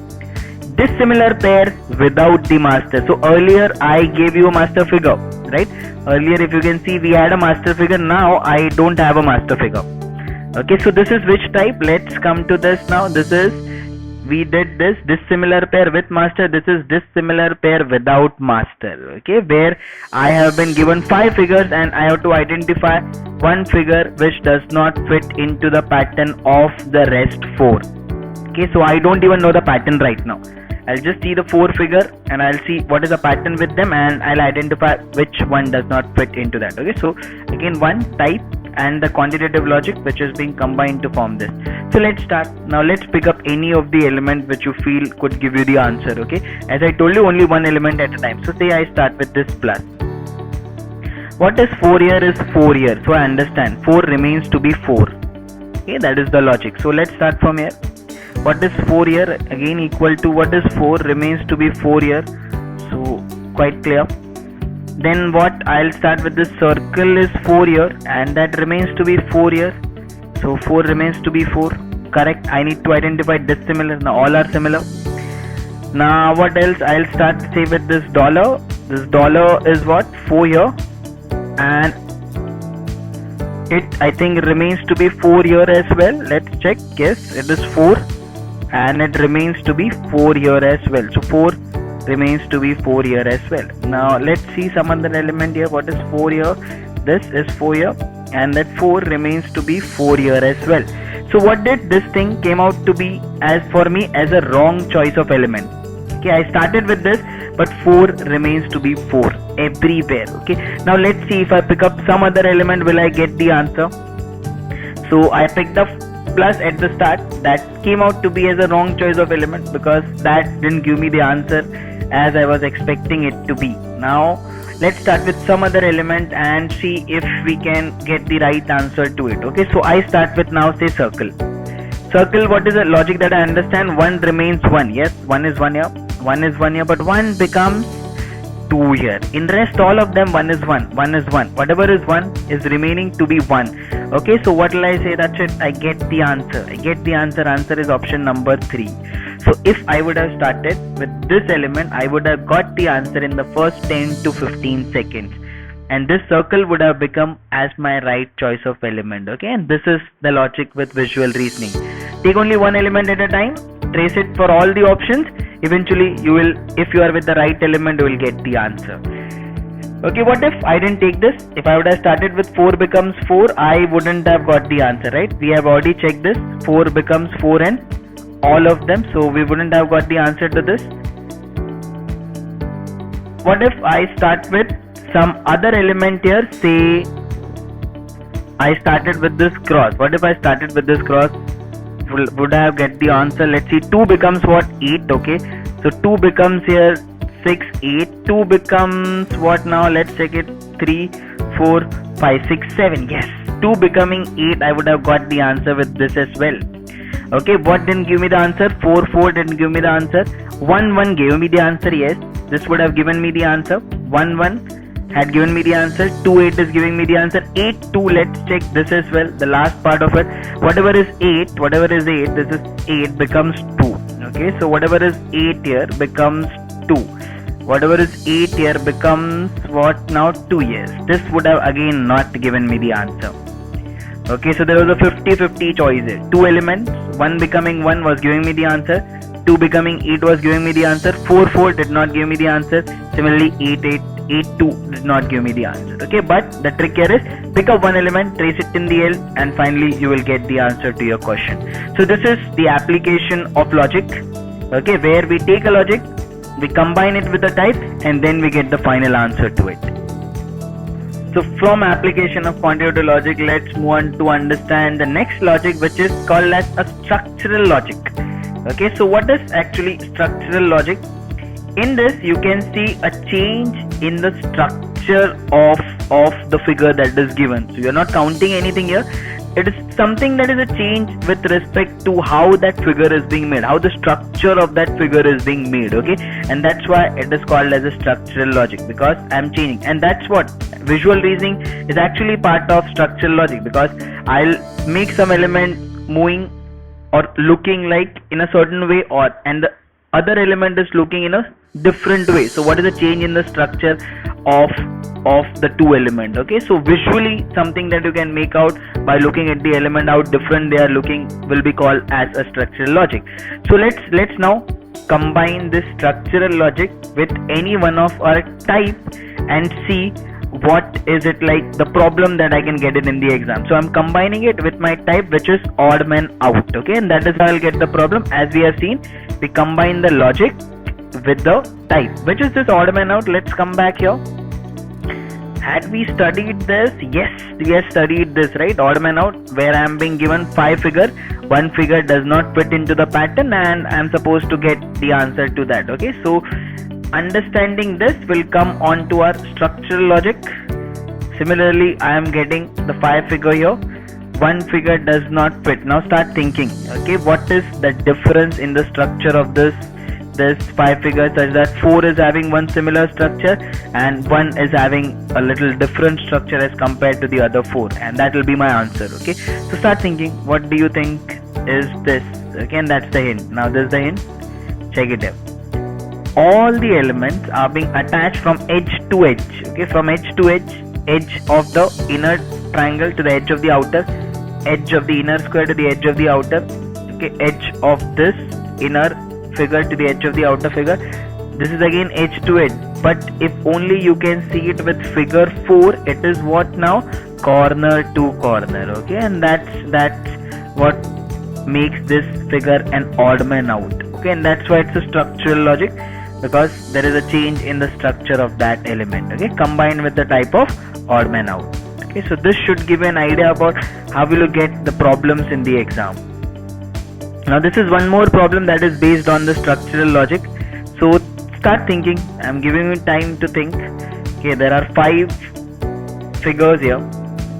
Dissimilar pair without the master. So earlier I gave you a master figure, right? Earlier, if you can see, we had a master figure. Now I don't have a master figure. Okay, so this is which type? Let's come to this now. This is, we did this dissimilar pair with master. This is dissimilar pair without master. Okay, where I have been given 5 figures and I have to identify one figure which does not fit into the pattern of the rest 4. Okay, so I don't even know the pattern right now. I'll just see the 4 figure and I'll see what is the pattern with them, and I'll identify which one does not fit into that. Okay, so again, one type and the quantitative logic which is being combined to form this. So let's start. Now let's pick up any of the element which you feel could give you the answer. Okay, as I told you, only one element at a time. So say I start with this plus. What is 4 here is 4 here. So I understand 4 remains to be 4. Okay, that is the logic. So let's start from here. What is 4 here? Again equal to what is 4 remains to be 4 here. So quite clear. Then what? I'll start with this circle is 4 here, and that remains to be 4 here. So 4 remains to be 4. Correct. I need to identify dissimilar. Now all are similar. Now what else? I'll start say with this dollar. This dollar is what? 4 here, and it I think remains to be 4 here as well. Let's check. Yes, it is 4, and it remains to be 4 here as well. So 4 remains to be 4 here as well. Now let's see some other element here. What is 4 here? This is 4 here, and that 4 remains to be 4 here as well. So what did this thing came out to be as for me as a wrong choice of element? Okay, I started with this, but 4 remains to be 4 everywhere. Okay, now let's see if I pick up some other element, will I get the answer? So I picked up plus at the start. That came out to be as a wrong choice of element, because that didn't give me the answer as I was expecting it to be. Now let's start with some other element and see if we can get the right answer to it. Okay, so I start with now say circle. Circle, what is the logic that I understand? 1 remains 1. Yes, 1 is 1 here, 1 is 1 here, but 1 becomes 2 here. In rest all of them 1 is 1, 1 is 1. Whatever is 1 is remaining to be 1. Okay, so what will I say? That's it. I get the answer. I get the answer. Answer is option number 3. So if I would have started with this element, I would have got the answer in the first 10 to 15 seconds. And this circle would have become as my right choice of element. Okay, and this is the logic with visual reasoning. Take only one element at a time, trace it for all the options. Eventually you will, if you are with the right element, you will get the answer. Okay, what if I didn't take this? If I would have started with 4 becomes 4, I wouldn't have got the answer, right? We have already checked this. 4 becomes 4 and all of them, so we wouldn't have got the answer to this. What if I start with some other element here? Say I started with this cross. What if I started with this cross? Would I have get the answer? Let's see. 2 becomes what? 8. Okay, so 2 becomes here 6, 8. 2 becomes what now? Let's check it. 3, 4, 5, 6, 7. Yes, 2 becoming 8. I would have got the answer with this as well. Okay, what didn't give me the answer? 4, 4 didn't give me the answer. 1, 1 gave me the answer. Yes, this would have given me the answer. 1, 1 had given me the answer. 2, 8 is giving me the answer. 8, 2, let's check this as well, the last part of it. Whatever is 8, this is 8 becomes 2. Okay, so whatever is 8 here becomes 2. Whatever is 8 here becomes what now? 2. Yes, this would have again not given me the answer. Okay, so there was a 50-50 choice here. 2 elements, 1 becoming 1 was giving me the answer. 2 becoming 8 was giving me the answer. 4, 4 did not give me the answer. Similarly 8, 8, 8, 2 did not give me the answer. Okay, but the trick here is pick up one element, trace it in the L, and finally you will get the answer to your question. So this is the application of logic. Okay, where we take a logic, we combine it with a type, and then we get the final answer to it. So from application of quantitative logic, let's move on to understand the next logic, which is called as a structural logic. Okay, so what is actually structural logic? In this you can see a change in the structure structure of the figure that is given. So you're not counting anything here. It is something that is a change with respect to how that figure is being made, how the structure of that figure is being made, okay? And that's why it is called as a structural logic, because I'm changing. And that's what visual reasoning is actually part of structural logic, because I'll make some element moving or looking like in a certain way, and the other element is looking in a different way. So what is the change in the structure of the two elements? Okay, so visually something that you can make out by looking at the element, how different they are looking, will be called as a structural logic. So let's now combine this structural logic with any one of our type and see what is it like, the problem that I can get it in the exam. So I'm combining it with my type, which is odd man out, okay, and that is how I'll get the problem. As we have seen, we combine the logic with the type, which is this odd man out. Let's come back here. Had we studied this? Yes, we have studied this, right? Odd man out, where I am being given 5 figure, one figure does not fit into the pattern, and I am supposed to get the answer to that. Okay, so understanding this will come on to our structural logic. Similarly, I am getting the 5 figure here, one figure does not fit. Now start thinking, okay, what is the difference in the structure of this 5 figure, such that 4 is having one similar structure and 1 is having a little different structure as compared to the other 4, and that will be my answer. Okay, so start thinking, what do you think is this? Okay, and that's the hint. Now this is the hint, check it out. All the elements are being attached from edge to edge, okay, from edge to edge of the inner triangle to the edge of the outer, edge of the inner square to the edge of the outer, okay, edge of this inner figure to the edge of the outer figure. This is again edge to edge, but if only you can see it with figure 4, it is what now? Corner to corner, okay, and that's what makes this figure an odd man out, okay, and that's why it's a structural logic, because there is a change in the structure of that element, okay, combined with the type of odd man out. Okay, so this should give you an idea about how will you get the problems in the exam. Now this is one more problem that is based on the structural logic. So start thinking. I'm giving you time to think. Okay, there are 5 figures here.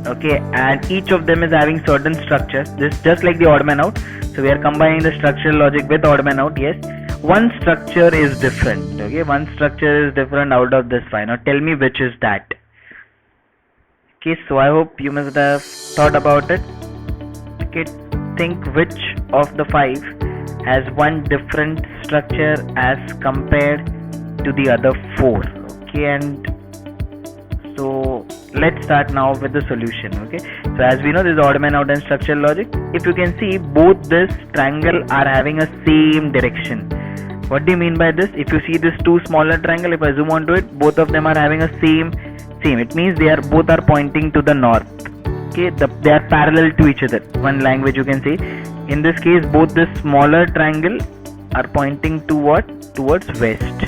Okay, and each of them is having certain structures. This just like the odd man out. So we are combining the structural logic with odd man out. Yes, one structure is different. Okay, one structure is different out of this 5. Now tell me which is that. Okay, so I hope you must have thought about it. Okay, think which of the 5 has one different structure as compared to the other 4. Okay, and so let's start now with the solution. Okay, so as we know, this is odd man out and structural logic. If you can see, both this triangle are having a same direction. What do you mean by this? If you see this 2 smaller triangle, if I zoom onto it, both of them are having a same. It means they are both are pointing to the north. Okay, they are parallel to each other. One language you can say. In this case, both this smaller triangle are pointing to what? Towards west.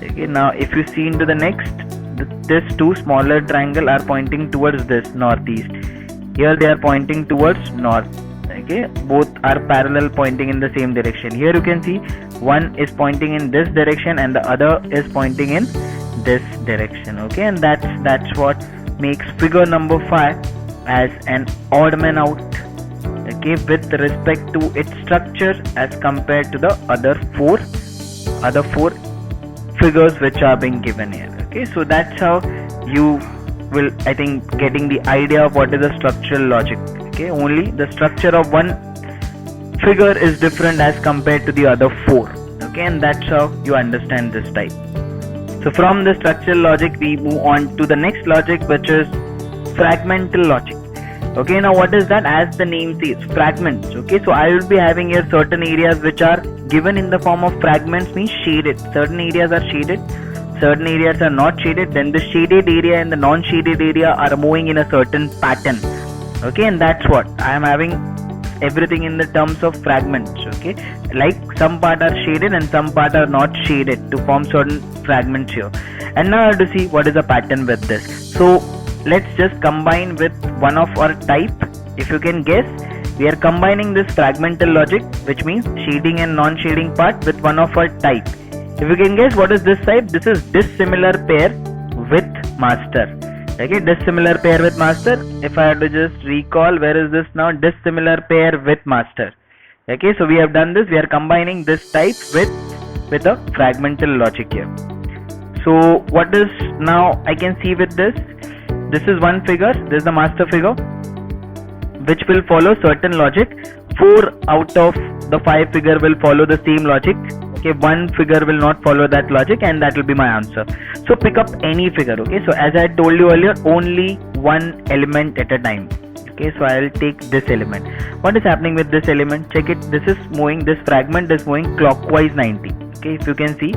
Okay, now if you see into the next, this 2 smaller triangle are pointing towards this northeast. Here they are pointing towards north. Okay, both are parallel, pointing in the same direction. Here you can see one is pointing in this direction and the other is pointing in this direction. Okay, and that's what makes figure number 5 as an odd man out, okay, with respect to its structure as compared to the other four figures which are being given here. Okay, so that's how you will, I think, getting the idea of what is the structural logic. Okay, only the structure of one figure is different as compared to the other 4. Okay, and that's how you understand this type. So from the structural logic we move on to the next logic, which is fragmental logic. Okay, now what is that? As the name says, fragments. Okay, so I will be having here certain areas which are given in the form of fragments, means shaded. Certain areas are shaded, certain areas are not shaded. Then the shaded area and the non-shaded area are moving in a certain pattern. Okay, and that's what I am having everything in the terms of fragments. Okay, like some part are shaded and some part are not shaded to form certain fragments here. And now I have to see what is the pattern with this. So let's just combine with one of our type. If you can guess, we are combining this fragmental logic, which means shading and non-shading part, with one of our type. If you can guess what is this type, this is dissimilar pair with master. Okay, dissimilar pair with master. If I have to just recall, where is this now? Dissimilar pair with master. Okay, so we have done this. We are combining this type with a fragmental logic here. So what is now I can see with this? This is one figure. This is the master figure, which will follow certain logic. 4 out of the 5 figure will follow the same logic. Okay, one figure will not follow that logic, and that will be my answer. So pick up any figure. Okay, so as I told you earlier, only one element at a time. Okay, so I will take this element. What is happening with this element? Check it. This is moving, this fragment is moving clockwise 90. Okay, if you can see,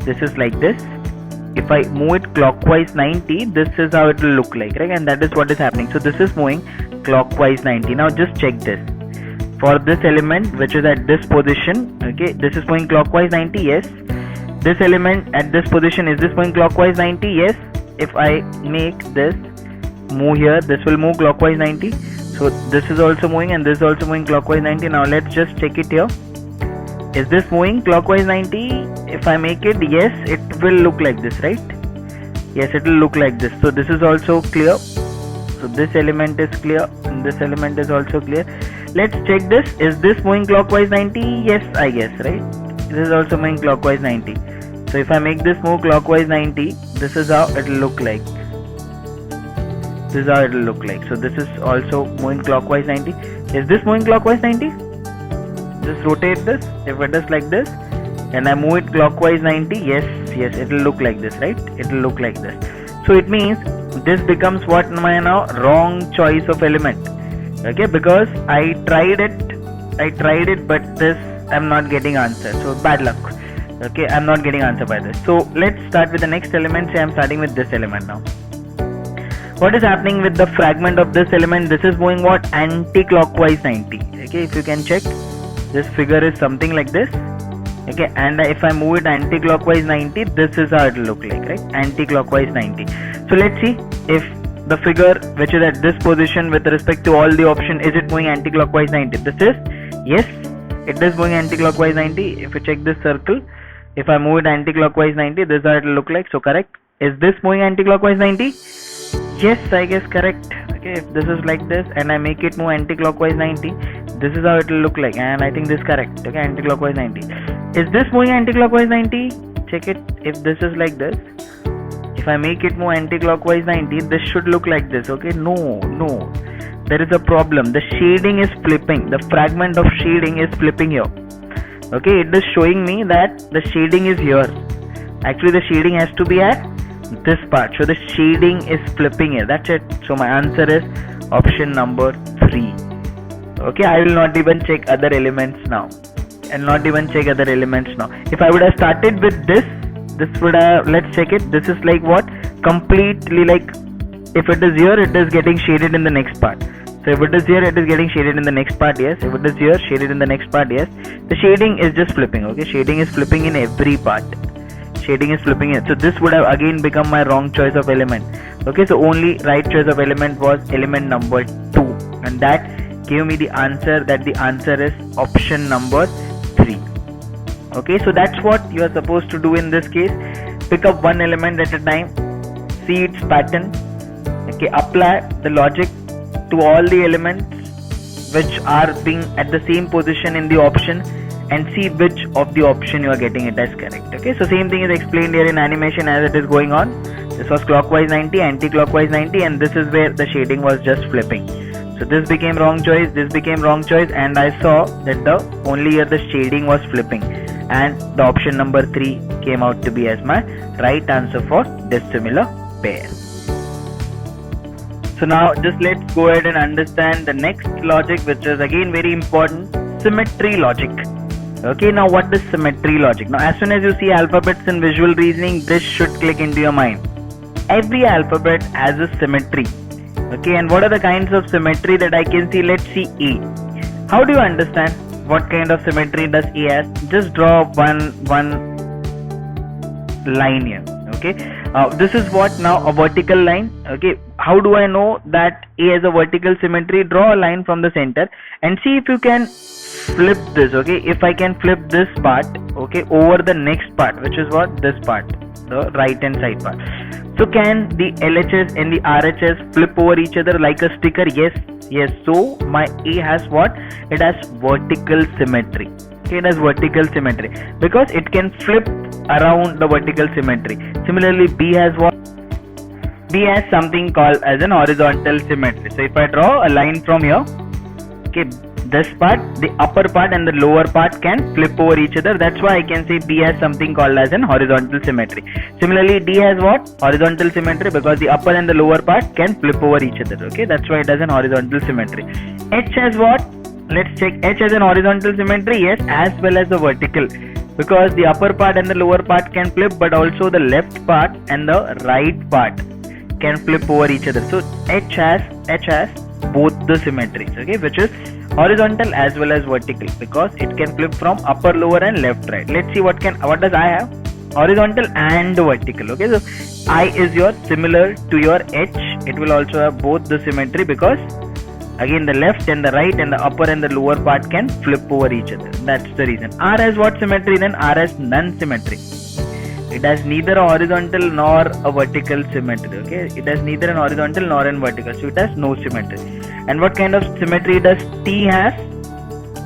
this is like this. If I move it clockwise 90, this is how it will look like, right? And that is what is happening. So this is moving clockwise 90. Now just check this. For this element which is at this position, okay, this is moving clockwise 90, yes. This element at this position, is this moving clockwise 90? Yes. If I make this move here, this will move clockwise 90. So this is also moving and this is also moving clockwise 90. Now let's just check it here. Is this moving clockwise 90? If I make it, yes, it will look like this, right? Yes, it will look like this. So this is also clear. So this element is clear and this element is also clear. Let's check this. Is this moving clockwise 90? Yes, I guess, right? This is also moving clockwise 90. So if I make this move clockwise 90, this is how it will look like. This is how it will look like. So this is also moving clockwise 90. Is this moving clockwise 90? Just rotate this. If it is like this and I move it clockwise 90, yes, it will look like this, right? It will look like this. So it means this becomes what my now wrong choice of element. Okay, because I tried it, but this I'm not getting answer. So bad luck. Okay, I'm not getting answer by this. So let's start with the next element. Say I'm starting with this element now. What is happening with the fragment of this element? This is moving what? Anti-clockwise 90. Okay, if you can check, this figure is something like this. Okay, and if I move it anti-clockwise 90, this is how it will look like, right? Anti-clockwise 90. So let's see if the figure which is at this position with respect to all the option, is it moving anti-clockwise 90? This is, yes, it is moving anti-clockwise 90. If you check this circle, if I move it anti-clockwise 90, this is how it will look like. So correct. Is this moving anti-clockwise 90? Yes, I guess correct. Okay, if this is like this and I make it move anti-clockwise 90, this is how it will look like, and I think this is correct. Okay, anti-clockwise 90. Is this moving anti-clockwise 90? Check it. If this is like this, if I make it move anti-clockwise 90, this should look like this. Okay, no, there is a problem. The shading is flipping. The fragment of shading is flipping here. Okay, it is showing me that the shading is here. Actually the shading has to be at this part. So the shading is flipping here. That's it. So my answer is option number 3. Okay, I will not even check other elements now. If I would have started with this would have, let's check it. This is like what? Completely like, if it is here, it is getting shaded in the next part. So if it is here, it is getting shaded in the next part, yes. If it is here, shaded in the next part, yes. The shading is just flipping. Okay, shading is flipping in every part. Shading is flipping here. So this would have again become my wrong choice of element. Okay, so only right choice of element was element number 2, and that gave me the answer, that the answer is option number 3. Okay, so that's what you are supposed to do in this case. Pick up one element at a time, see its pattern, okay, apply the logic to all the elements which are being at the same position in the option, and see which of the option you are getting it as correct. Okay, so same thing is explained here in animation as it is going on. This was clockwise 90, anti-clockwise 90, and this is where the shading was just flipping. So this became wrong choice, this became wrong choice, and I saw that the only here the shading was flipping, and the option number 3 came out to be as my right answer for dissimilar pair. So now just let's go ahead and understand the next logic, which is again very important, symmetry logic. Okay, now what is symmetry logic? Now as soon as you see alphabets in visual reasoning, this should click into your mind. Every alphabet has a symmetry. Okay, and what are the kinds of symmetry that I can see? Let's see A. How do you understand what kind of symmetry does A has? Just draw one line here. Okay, this is what now a vertical line. Okay, how do I know that A has a vertical symmetry? Draw a line from the center and see if you can flip this. Okay, if I can flip this part, okay, over the next part, which is what? This part, the right hand side part. So can the LHS and the RHS flip over each other like a sticker? Yes. So my A has what? It has vertical symmetry. Okay, it has vertical symmetry because it can flip around the vertical symmetry. Similarly, B has what? B has something called as an horizontal symmetry. So if I draw a line from here, okay, this part, the upper part and the lower part can flip over each other. That's why I can say B has something called as an horizontal symmetry. Similarly, D has what? Horizontal symmetry because the upper and the lower part can flip over each other. Okay, that's why it has an horizontal symmetry. H has what? Let's check. H has an horizontal symmetry, yes, as well as the vertical, because the upper part and the lower part can flip, but also the left part and the right part can flip over each other. So H has both the symmetries, okay, which is horizontal as well as vertical, because it can flip from upper, lower and left, right. Let's see what does I have? Horizontal and vertical. Okay, so I is your similar to your H. It will also have both the symmetry because again the left and the right and the upper and the lower part can flip over each other. That's the reason. R has what symmetry then? R has none symmetry. It has neither a horizontal nor a vertical symmetry. Okay, it has neither an horizontal nor an vertical, so it has no symmetry. And what kind of symmetry does T has?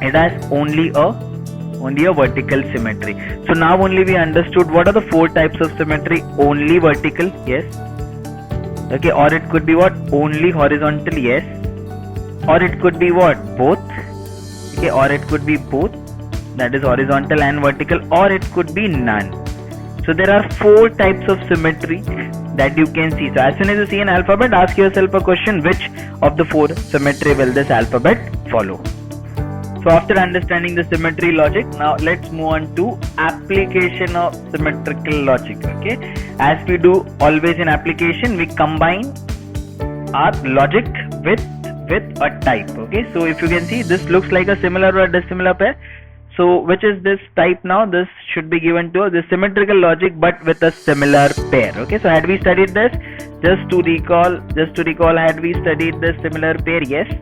It has only a vertical symmetry. So now only we understood what are the 4 types of symmetry. Only vertical, yes. Okay, or it could be what? Only horizontal, yes. Or it could be what? Both. Okay, or it could be both, that is horizontal and vertical, or it could be none. So there are 4 types of symmetry that you can see. So as soon as you see an alphabet, ask yourself a question: which of the 4 symmetry will this alphabet follow? So after understanding the symmetry logic, now let's move on to application of symmetrical logic. Okay, as we do always in application, we combine our logic with a type. Okay, so if you can see, this looks like a similar or a dissimilar pair. So which is this type now? This should be given to the symmetrical logic but with a similar pair. Okay, so had we studied this? Just to recall, had we studied this similar pair? Yes.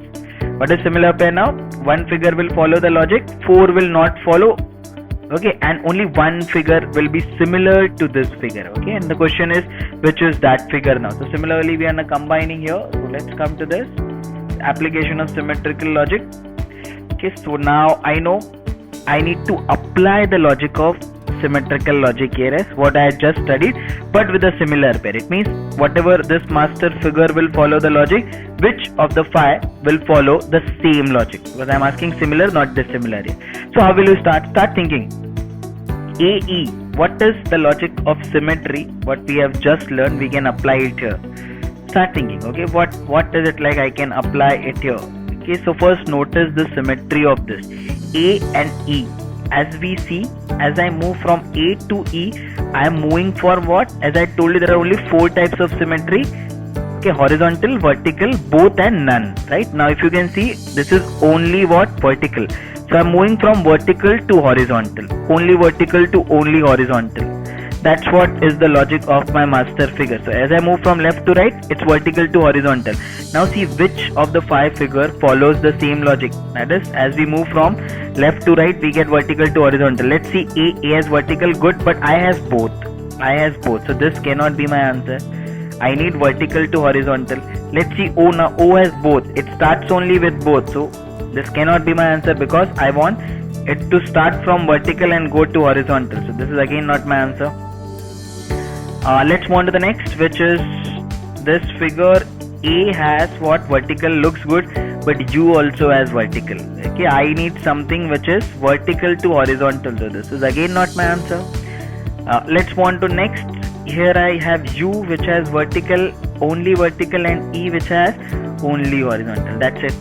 What is similar pair now? One figure will follow the logic, 4 will not follow. Okay, and only one figure will be similar to this figure. Okay, and the question is, which is that figure now? So similarly, we are now combining here. So let's come to this application of symmetrical logic. Okay, so now I know I need to apply the logic of symmetrical logic here as what I had just studied, but with a similar pair. It means whatever this master figure will follow the logic, which of the 5 will follow the same logic, because I am asking similar, not dissimilar here. So how will you start thinking? AE, what is the logic of symmetry? What we have just learned, we can apply it here. Start thinking. Okay, what is it like I can apply it here? Okay, so first notice the symmetry of this A and E. As we see, as I move from A to E, I am moving for what? As I told you, there are only 4 types of symmetry. Okay, horizontal, vertical, both and none. Right, now if you can see, this is only what? Vertical. So I am moving from vertical to horizontal, only vertical to only horizontal. That's what is the logic of my master figure. So as I move from left to right, it's vertical to horizontal. Now see which of the 5 figure follows the same logic. That is, as we move from left to right, we get vertical to horizontal. Let's see, A has vertical, good, but I has both. So this cannot be my answer. I need vertical to horizontal. Let's see O now. O has both. It starts only with both. So this cannot be my answer because I want it to start from vertical and go to horizontal. So this is again not my answer. Let's move on to the next, which is this figure. A has what? Vertical, looks good, but U also has vertical. Okay, I need something which is vertical to horizontal. So this is again not my answer. Let's move on to next. Here I have U which has vertical, only vertical, and E which has only horizontal. That's it.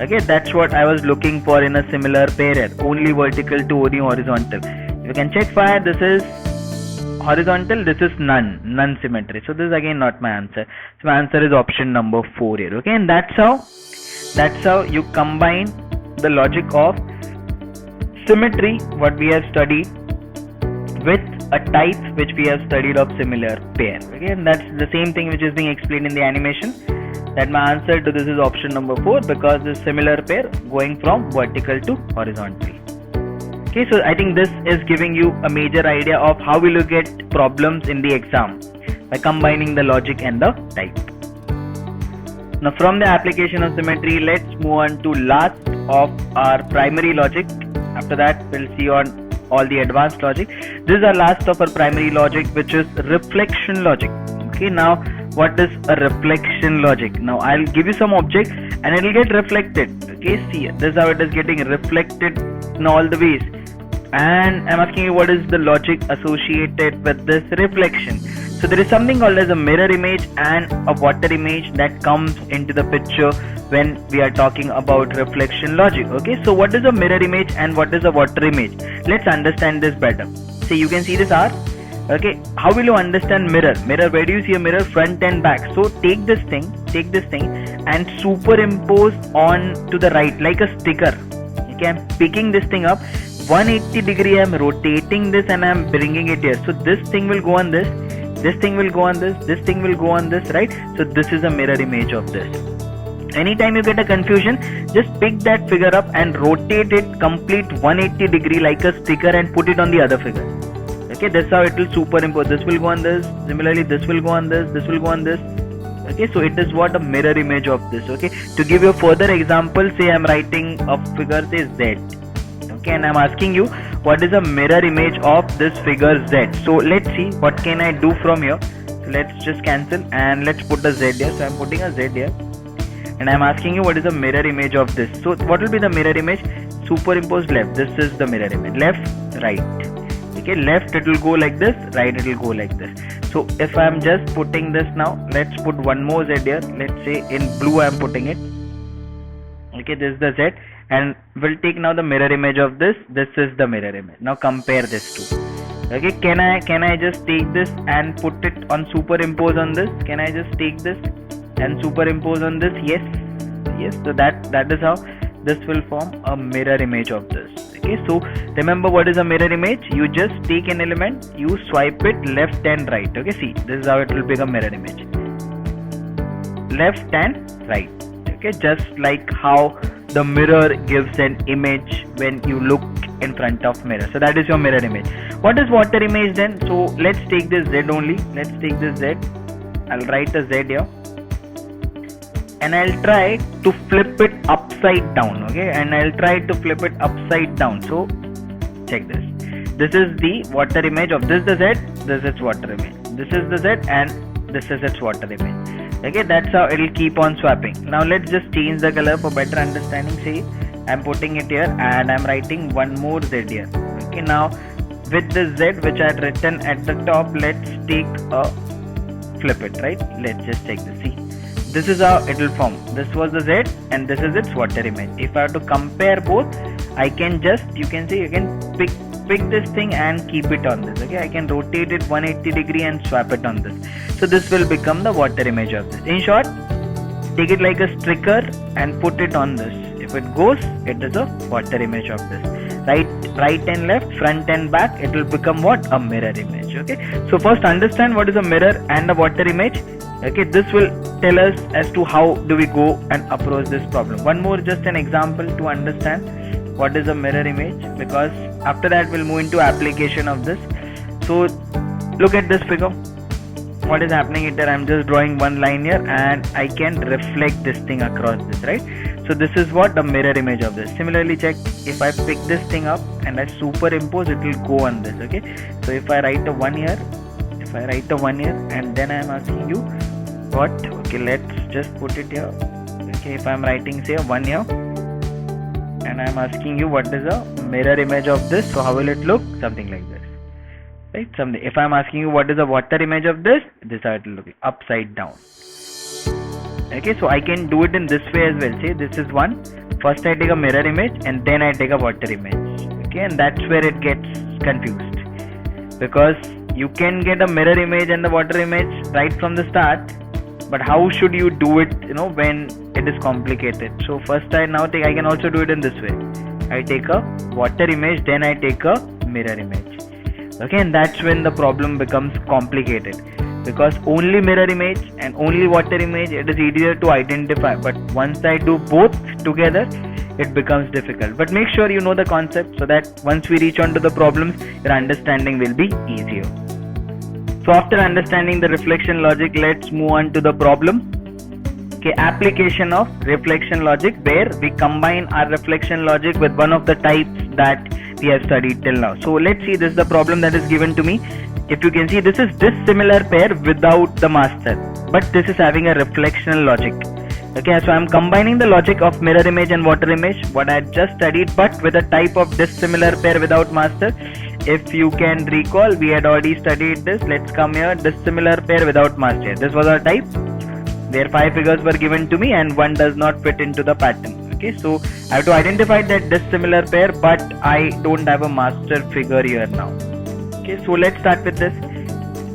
Okay, that's what I was looking for in a similar pair. Only vertical to only horizontal. You can check fire. This is horizontal, this is none symmetry. So this is again not my answer. So my answer is option number 4 here. Okay, and that's how you combine the logic of symmetry, what we have studied, with a type which we have studied of similar pair. Okay, and that's the same thing which is being explained in the animation. That my answer to this is option number 4, because this similar pair going from vertical to horizontal. Okay, so I think this is giving you a major idea of how will you get problems in the exam. by combining the logic and the type. Now from the application of symmetry, let's move on to last of our primary logic. After that we'll see on all the advanced logic. This is our last of our primary logic, which is reflection logic. Okay, now what is a reflection logic? Now I'll give you some object and it will get reflected. Okay, see, this is how it is getting reflected in all the ways, and I'm asking you what is the logic associated with this reflection. So there is something called as a mirror image and a water image that comes into the picture when we are talking about reflection logic. Okay, so what is a mirror image and what is a water image? Let's understand this better. See, you can see this R. Okay, how will you understand mirror? Mirror, where do you see a mirror? Front and back. So take this thing and superimpose on to the right like a sticker. Okay, I'm picking this thing up 180 degree, I'm rotating this and I'm bringing it here. So this thing will go on this thing will go on this thing will go on this, right? So this is a mirror image of this. Anytime you get a confusion, just pick that figure up and rotate it complete 180 degree like a sticker and put it on the other figure. Okay, that's how it will superimpose. This will go on this, similarly this will go on this will go on this. Okay, so it is what a mirror image of this. Okay, to give you a further example, say I'm writing a figure, say Z. Okay, and I'm asking you what is a mirror image of this figure Z. So let's see what can I do from here. So let's just cancel and let's put a Z here. So I'm putting a Z here and I'm asking you what is a mirror image of this. So what will be the mirror image? Superimpose left. This is the mirror image. Left, right. Okay, left it will go like this, right it will go like this. So if I'm just putting this now, let's put one more Z here. Let's say in blue I'm putting it. Okay, this is the Z, and we'll take now the mirror image of this. This is the mirror image. Now compare this two. Okay, can I just take this and put it on superimpose on this? Can I just take this and superimpose on this? Yes. So that is how this will form a mirror image of this. Okay, so remember what is a mirror image? You just take an element, you swipe it left and right. Okay, see, this is how it will become mirror image. Left and right. Okay, just like how the mirror gives an image when you look in front of mirror. So that is your mirror image. What is water image then? So let's take this Z only. Let's take this Z. I'll write a Z here. And I'll try to flip it upside down. Okay, and I'll try to flip it upside down. So check this. This is the water image of this, the Z. This is its water image. This is the Z and this is its water image. Okay, that's how it will keep on swapping. Now let's just change the color for better understanding. See, I'm putting it here and I'm writing one more Z here. Okay, now with the Z which I had written at the top, let's take a flip it, right? Let's just check this. See, this is how it will form. This was the Z and this is its water image. If I have to compare both, I can just, you can see, you can pick this thing and keep it on this. Okay, I can rotate it 180 degree and swap it on this. So this will become the water image of this. In short, take it like a sticker and put it on this. If it goes, it is a water image of this. Right and left, front and back, it will become what? A mirror image. Okay, so first understand what is a mirror and a water image. Okay, this will tell us as to how do we go and approach this problem. One more, just an example to understand what is a mirror image, because after that we'll move into application of this. So look at this figure. What is happening here? I'm just drawing one line here and I can reflect this thing across this, right? So this is what the mirror image of this. Similarly, check, if I pick this thing up and I superimpose, it will go on this. Okay, so if I write a 1 here, and then I'm asking you what? Okay, let's just put it here. Okay, if I'm writing say a 1 here and I'm asking you what is a mirror image of this, so how will it look? Something like this, right? Something. If I'm asking you what is a water image of this, this is how it will look, upside down. Okay, so I can do it in this way as well. Say this is one. First I take a mirror image and then I take a water image. Okay, and that's where it gets confused, because you can get a mirror image and the water image right from the start, but how should you do it, when it is complicated? So first I can also do it in this way. I take a water image, then I take a mirror image. Okay, and that's when the problem becomes complicated, because only mirror image and only water image, it is easier to identify, but once I do both together, it becomes difficult. But make sure you know the concept so that once we reach on to the problems, your understanding will be easier. So after understanding the reflection logic, let's move on to the problem. Okay, application of reflection logic, where we combine our reflection logic with one of the types that we have studied till now. So let's see, this is the problem that is given to me. If you can see, this is dissimilar pair without the master, but this is having a reflection logic. Okay, so I'm combining the logic of mirror image and water image, what I just studied, but with a type of dissimilar pair without master. If you can recall, we had already studied this. Let's come here, dissimilar pair without master. This was our type, where 5 figures were given to me and one does not fit into the pattern. Okay, so I have to identify that dissimilar pair, but I don't have a master figure here now. Okay, so let's start with this.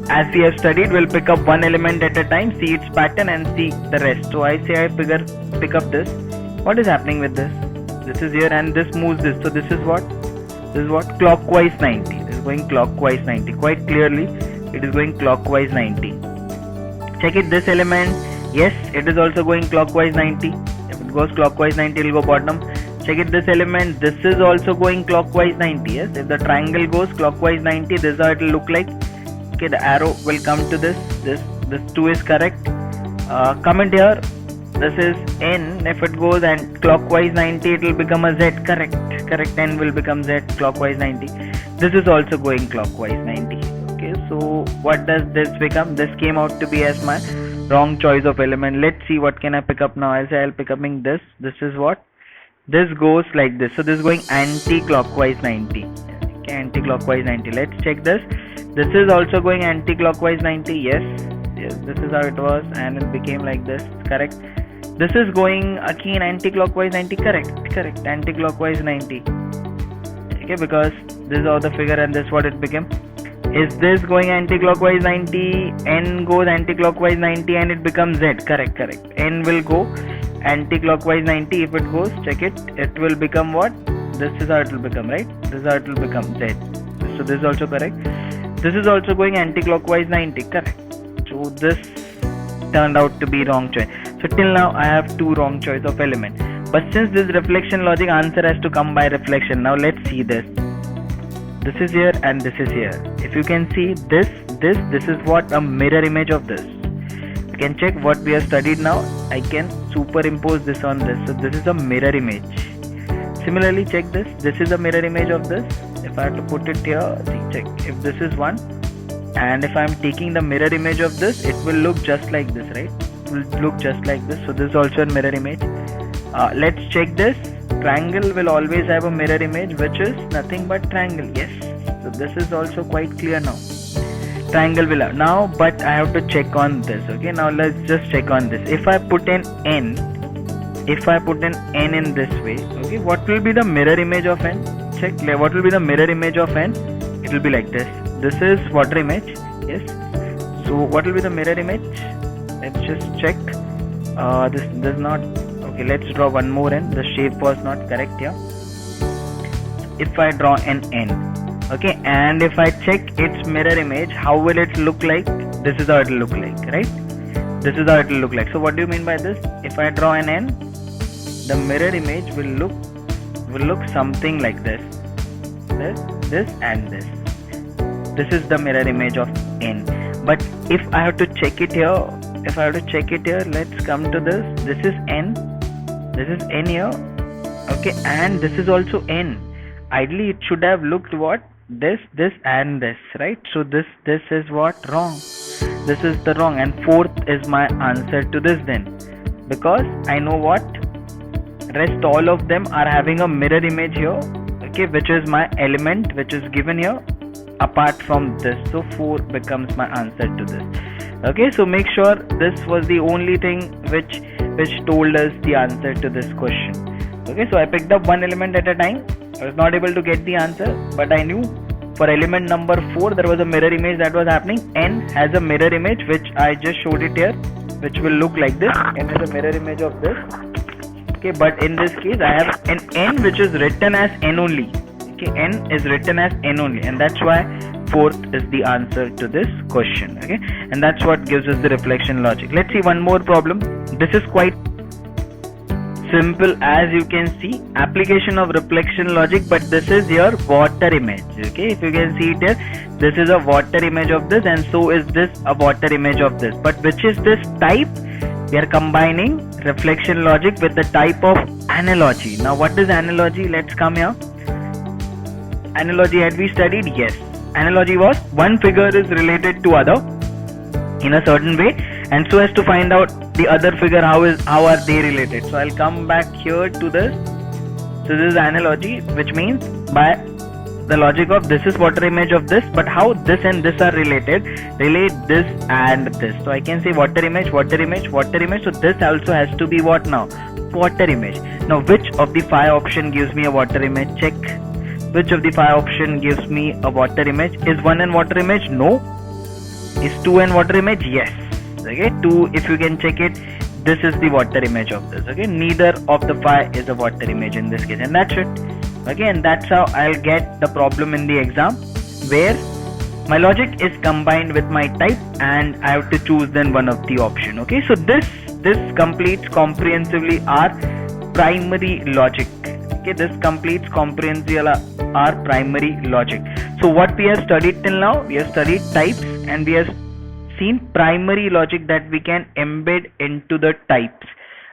As we have studied, we'll pick up one element at a time, see its pattern and see the rest. So I say I pick up this. What is happening with this? This is here and this moves this. So this is what? This is what? Clockwise 90. This is going clockwise 90. Quite clearly, it is going clockwise 90. Check it, this element. Yes, it is also going clockwise 90. If it goes clockwise 90, it will go bottom. Check it, this element. This is also going clockwise 90. Yes, if the triangle goes clockwise 90, this is how it will look like. Okay, the arrow will come to this. This 2 is correct. Comment here. This is N. If it goes and clockwise 90, it will become a Z. Correct. N will become Z clockwise 90. This is also going clockwise 90. Okay, so what does this become? This came out to be as my wrong choice of element. Let's see what can I pick up now. I'll say I'll pick up this. This is what? This goes like this. So this is going anti-clockwise 90. Okay, anti-clockwise 90. Let's check this. This is also going anti-clockwise 90. Yes, this is how it was, and it became like this. Correct. This is going again anti-clockwise 90. Correct. Anti-clockwise 90. Okay, because this is how the figure and this what it became. Is this going anti-clockwise 90? N goes anti-clockwise 90 and it becomes Z. Correct. N will go anti-clockwise 90. If it goes, check it, it will become what? This is how it will become, right? This is how it will become Z. So this is also correct. This is also going anti-clockwise 90. Correct. So this turned out to be wrong choice. So till now I have 2 wrong choice of element. But since this reflection logic, answer has to come by reflection. Now let's see this. This is here and this is here. If you can see this is what? A mirror image of this. You can check what we have studied now. I can superimpose this on this. So this is a mirror image. Similarly, check this. This is a mirror image of this. If I have to put it here, see, check. If this is one, and if I am taking the mirror image of this, it will look just like this, right? It will look just like this. So this is also a mirror image. Let's check this. Triangle will always have a mirror image, which is nothing but triangle. Yes. So this is also quite clear now. Triangle will have now, but I have to check on this. Okay, now let's just check on this. If I put an N, in this way, okay, what will be the mirror image of N? Check what will be the mirror image of N. It will be like this. This is water image. Yes. So what will be the mirror image? Let's just check. This does not. Okay, let's draw one more N. The shape was not correct here. If I draw an N, okay, and if I check its mirror image, how will it look like? This is how it will look like, right? This is how it will look like. So what do you mean by this? If I draw an N, the mirror image will look something like this. This and this. This is the mirror image of N. But if I have to check it here, let's come to this. This is N. This is N here. Okay, and this is also N. Ideally, it should have looked what? This and this, right? So this is what? Wrong. This is the wrong, and 4th is my answer to this then, because I know what? Rest all of them are having a mirror image here, okay, which is my element which is given here apart from this. So 4 becomes my answer to this. Okay, so make sure this was the only thing which told us the answer to this question. Okay, so I picked up one element at a time. I was not able to get the answer, but I knew for element number 4 there was a mirror image that was happening. N has a mirror image which I just showed it here, which will look like this. N has a mirror image of this. Okay, but in this case I have an N which is written as N only. Okay, N is written as N only, and that's why 4th is the answer to this question. Okay, and that's what gives us the reflection logic. Let's see one more problem. This is quite simple as you can see, application of reflection logic, but this is your water image. Okay, if you can see it here, this is a water image of this, and so is this a water image of this. But which is this type? We are combining reflection logic with the type of analogy. Now what is analogy? Let's come here. Analogy, had we studied? Yes. Analogy was one figure is related to other in a certain way, and so as to find out the other figure, how are they related. So I'll come back here to this. So this is analogy, which means by the logic of this is water image of this, but how this and this are related, relate this and this. So I can say water image, water image, water image. So this also has to be what now? Water image. Now which of the 5 option gives me a water image? Check. Which of the 5 option gives me a water image? Is 1 and water image? No. Is 2 and water image? Yes. Okay, 2, if you can check it, this is the water image of this. Okay, neither of the 5 is a water image in this case, and that's it. Okay, and that's how I'll get the problem in the exam, where my logic is combined with my type and I have to choose then one of the option. Okay, so this completes comprehensively our primary logic. Okay, this completes comprehensively our primary logic. So what we have studied till now, we have studied types and we have seen primary logic that we can embed into the types.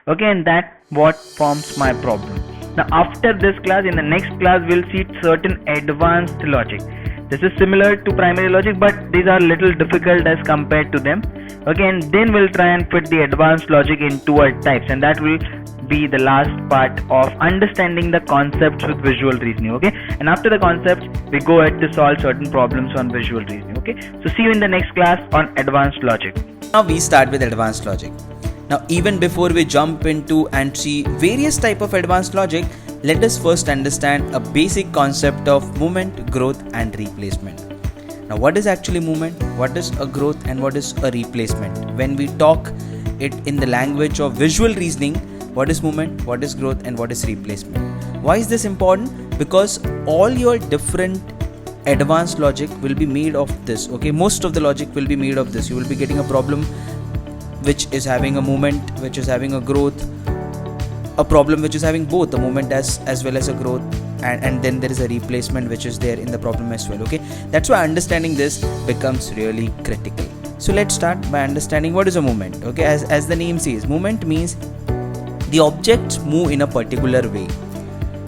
Okay, and that what forms my problem. Now after this class, in the next class, we'll see certain advanced logic. This is similar to primary logic, but these are little difficult as compared to them. Okay, and then we'll try and fit the advanced logic into our types, and that will be the last part of understanding the concepts with visual reasoning. Okay, and after the concepts, we go ahead to solve certain problems on visual reasoning. Okay, so see you in the next class on advanced logic.
Now we start with advanced logic. Now even before we jump into and see various type of advanced logic, let us first understand a basic concept of movement, growth and replacement. Now what is actually movement, what is a growth and what is a replacement? When we talk it in the language of visual reasoning, what is movement, what is growth and what is replacement? Why is this important? Because all your different advanced logic will be made of this. Okay, most of the logic will be made of this. You will be getting a problem which is having a movement, which is having a growth, a problem which is having both a movement as well as a growth, and then there is a replacement which is there in the problem as well. Okay, that's why understanding this becomes really critical. So let's start by understanding what is a movement. Okay, as the name says, movement means the objects move in a particular way.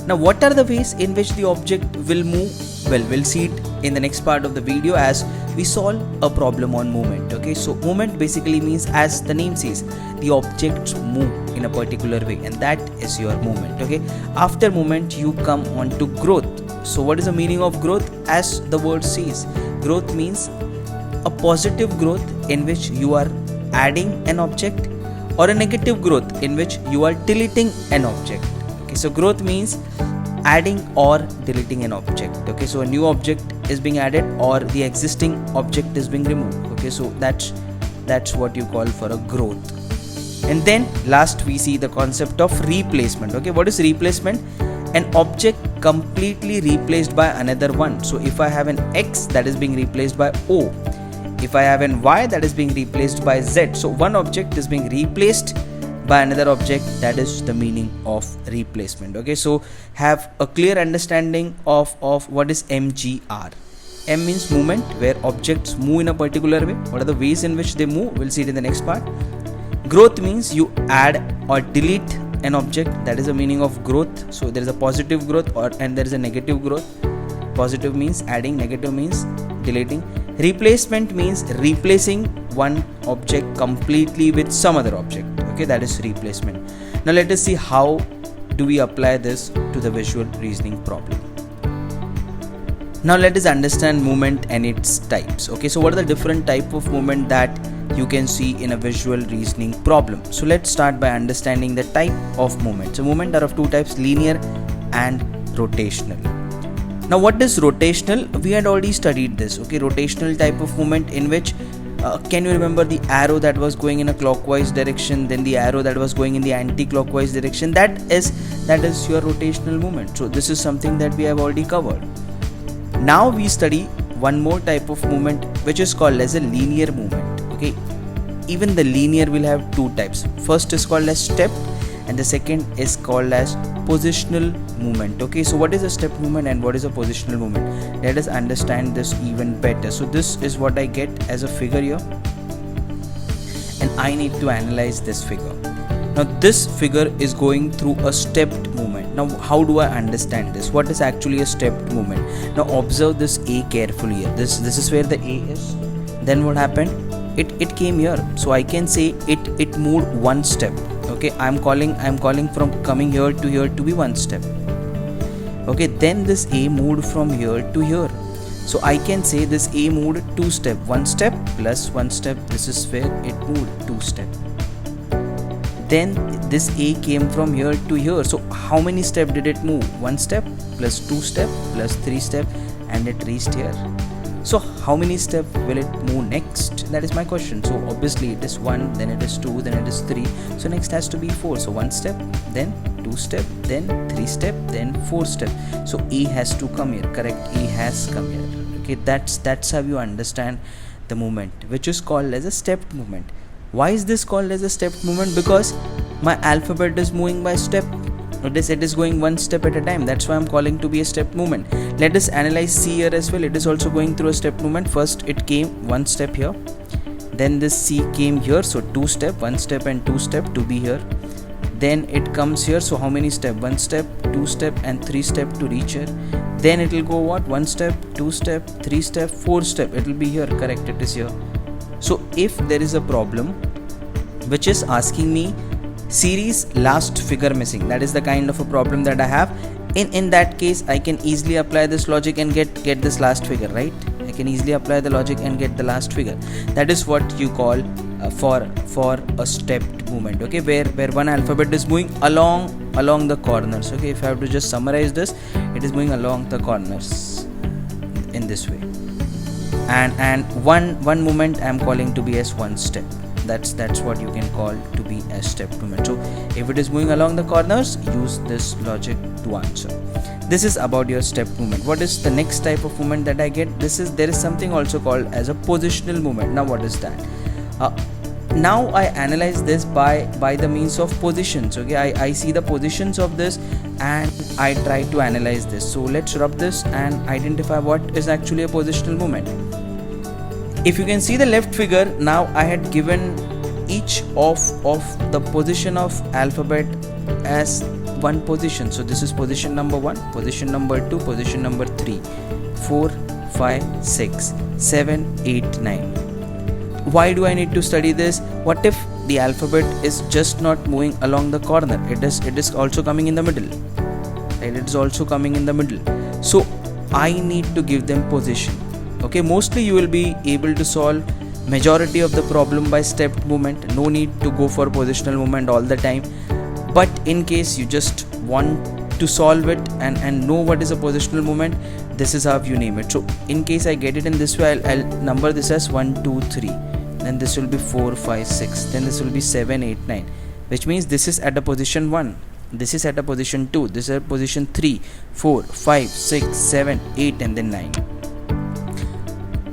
Now what are the ways in which the object will move? Well, we'll see it in the next part of the video as we solve a problem on movement. Okay, so movement basically means, as the name says, the objects move in a particular way, and that is your movement. Okay, after movement you come on to growth. So what is the meaning of growth? As the word says, growth means a positive growth in which you are adding an object, or a negative growth in which you are deleting an object. Okay, so growth means adding or deleting an object. Okay, so a new object is being added or the existing object is being removed. Okay, so that's what you call for a growth. And then last we see the concept of replacement. Okay, what is replacement? An object completely replaced by another one. So if I have an X, that is being replaced by O. If I have an Y, that is being replaced by Z. So one object is being replaced by another object. That is the meaning of replacement. Okay, so have a clear understanding of what is MGR. M means movement, where objects move in a particular way. What are the ways in which they move? We'll see it in the next part. Growth means you add or delete an object. That is the meaning of growth. So there is a positive growth and there is a negative growth. Positive means adding, negative means deleting. Replacement means replacing one object completely with some other object. Okay, that is replacement. Now let us see how do we apply this to the visual reasoning problem. Now let us understand movement and its types. Okay, so what are the different type of movement that you can see in a visual reasoning problem? So let's start by understanding the type of movement. So movement are of two types, linear and rotational. Now what is rotational? We had already studied this. Okay, rotational type of movement in which can you remember the arrow that was going in a clockwise direction, then the arrow that was going in the anti-clockwise direction? That is your rotational movement. So this is something that we have already covered. Now we study one more type of movement which is called as a linear movement. Okay, even the linear will have two types. First is called as stepped and the second is called as positional movement. Okay, so what is a step movement and what is a positional movement? Let us understand this even better. So this is what I get as a figure here, and I need to analyze this figure. Now this figure is going through a stepped movement. Now how do I understand this? What is actually a stepped movement? Now observe this A carefully here. This is where the A is. Then what happened? It came here. So I can say it moved one step. Okay, I'm calling from coming here to be one step. Okay, then this A moved from here to here. So I can say this A moved two step. One step plus one step. This is where it moved two step. Then this A came from here to here. So how many steps did it move? One step plus two step plus three step, and it reached here. So how many steps will it move next? That is my question. So obviously it is 1, then it is 2, then it is 3. So next has to be 4. So 1 step, then 2 step, then 3 step, then 4 step. So A has to come here. Correct? A has come here. Okay, that's how you understand the movement, which is called as a stepped movement. Why is this called as a stepped movement? Because my alphabet is moving by step. Notice it is going one step at a time. That's why I'm calling to be a step movement. Let us analyze C here as well. It is also going through a step movement. First it came one step here. Then this C came here. So 2 step, 1 step and 2 step to be here. Then it comes here. So how many step? 1 step, 2 step and 3 step to reach here. Then it will go what? 1 step, 2 step, 3 step, 4 step. It will be here. Correct, it is here. So if there is a problem which is asking me series last figure missing, that is the kind of a problem that I have. In that case I can easily apply this logic and get this last figure, right? I can easily apply the logic and get the last figure. That is what you call for a stepped movement. Okay, where one alphabet is moving along the corners. Okay, if I have to just summarize this, it is moving along the corners in this way, and one movement I am calling to be as one step. That's what you can call to be a step movement. So if it is moving along the corners, use this logic to answer. This is about your step movement. What is the next type of movement that I get? There is something also called as a positional movement. Now what is that? Now I analyze this by the means of positions. Okay, I see the positions of this and I try to analyze this. So let's rub this and identify what is actually a positional movement. If you can see the left figure, now I had given each of the position of alphabet as one position. So this is position number 1, position number 2, position number 3, 4, 5, 6, 7, 8, 9. Why do I need to study this? What if the alphabet is just not moving along the corner? It is also coming in the middle. Right? It is also coming in the middle. So I need to give them position. Okay, mostly you will be able to solve majority of the problem by stepped movement. No need to go for positional movement all the time. But in case you just want to solve it and know what is a positional movement, this is how you name it. So in case I get it in this way, I'll number this as 1, 2, 3. Then this will be 4, 5, 6. Then this will be 7, 8, 9. Which means this is at a position 1. This is at a position 2. This is at position 3, 4, 5, 6, 7, 8 and then 9.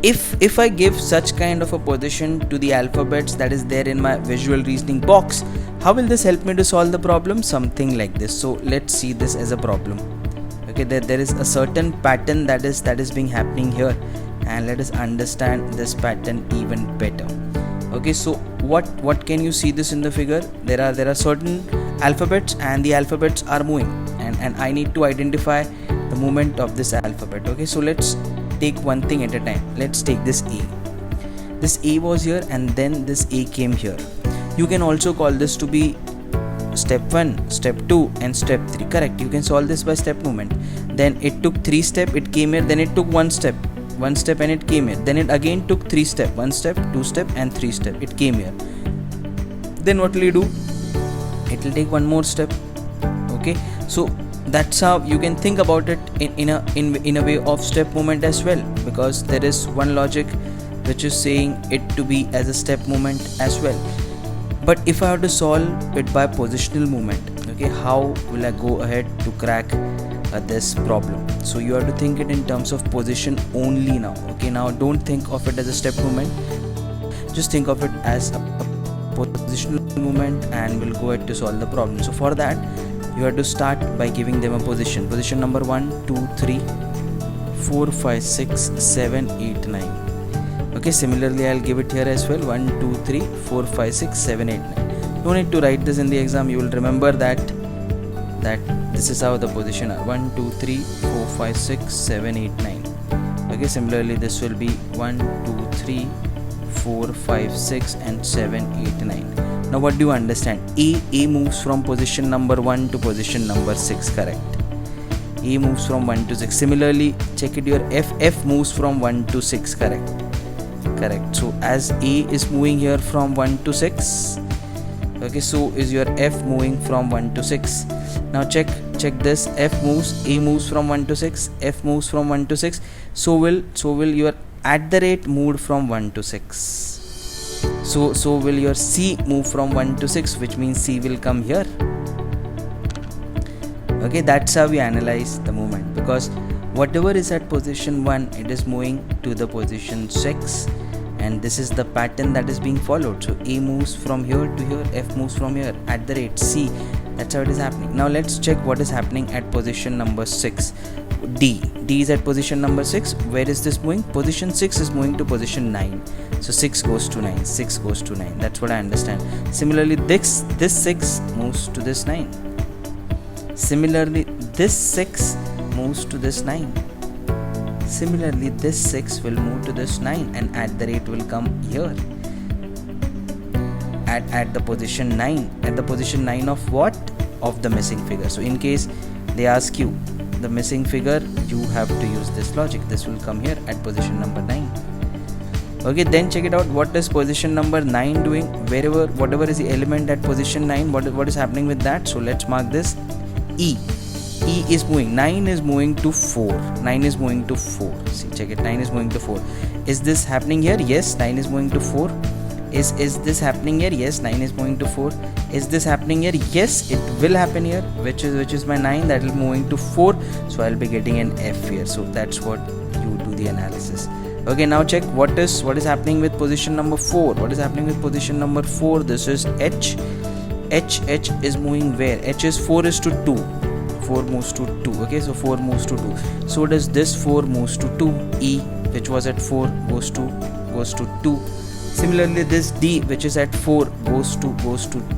If I give such kind of a position to the alphabets that is there in my visual reasoning box, how will this help me to solve the problem? Something like this. So let's see this as a problem. Okay, there is a certain pattern that is being happening here, and let us understand this pattern even better. Okay, so what can you see this in the figure? There are certain alphabets and the alphabets are moving, and I need to identify the movement of this alphabet. Okay, so let's take one thing at a time. Let's take this A. This A was here and then this A came here. You can also call this to be step 1, step 2 and step 3. Correct, you can solve this by step movement. Then it took 3 step, it came here. Then it took 1 step and it came here. Then it again took 3 step, 1 step, 2 step and 3 step. It came here. Then what will you do? It will take one more step. Okay, so that's how you can think about it in a way of step movement as well, because there is one logic which is saying it to be as a step movement as well. But if I have to solve it by positional movement, okay, how will I go ahead to crack this problem? So you have to think it in terms of position only now. Okay, now don't think of it as a step movement, just think of it as a positional movement and we'll go ahead to solve the problem. So for that you have to start by giving them a position number 1 2 3 4 5 6 7 8 9. Okay, similarly I'll give it here as well, 1 2 3 4 5 6 7 8 9. No need to write this in the exam, you will remember that this is how the position are, 1 2 3 4 5 6 7 8 9. Okay, similarly this will be 1 2 3 4 5 6 and 7 8 9. Now what do you understand? A moves from position number 1 to position number 6, correct? A moves from 1 to 6. Similarly check it, your F moves from 1 to 6, correct. So as A is moving here from 1 to 6, okay, so is your F moving from 1 to 6. Now check this, F moves, A moves from 1 to 6, F moves from 1 to 6, so will your at the rate moved from 1 to 6. So will your C move from 1 to 6, which means C will come here. Okay, that's how we analyze the movement, because whatever is at position 1, it is moving to the position 6, and this is the pattern that is being followed. So A moves from here to here, F moves from here at the rate C. That's how it is happening. Now let's check what is happening at position number 6. D is at position number 6. Where is this moving? Position 6 is moving to position 9. So 6 goes to 9, 6 goes to 9. That's what I understand. Similarly this 6 moves to this 9. Similarly this 6 moves to this 9. Similarly this 6 will move to this 9, and at the rate will come here at the position 9. At the position 9 of what? Of the missing figure. So in case they ask you the missing figure, you have to use this logic. This will come here at position number 9. Okay, then check it out. What is position number 9 doing? Whatever is the element at position 9, what is happening with that? So let's mark this. E is moving. 9 is moving to 4. 9 is moving to 4. See, check it. 9 is moving to 4. Is this happening here? Yes, 9 is moving to 4. Is this happening here? Yes, 9 is moving to 4. Is this happening here? Yes, it will happen here. Which is my 9, that will moving to 4. So I'll be getting an F here. So that's what you do the analysis. Okay, now check what is happening with position number 4. What is happening with position number 4? This is H. H is moving where? H is 4 is to 2. 4 moves to 2. Okay, so 4 moves to 2. So does this 4 moves to 2. E, which was at 4, goes to 2. Similarly this D, which is at 4, goes to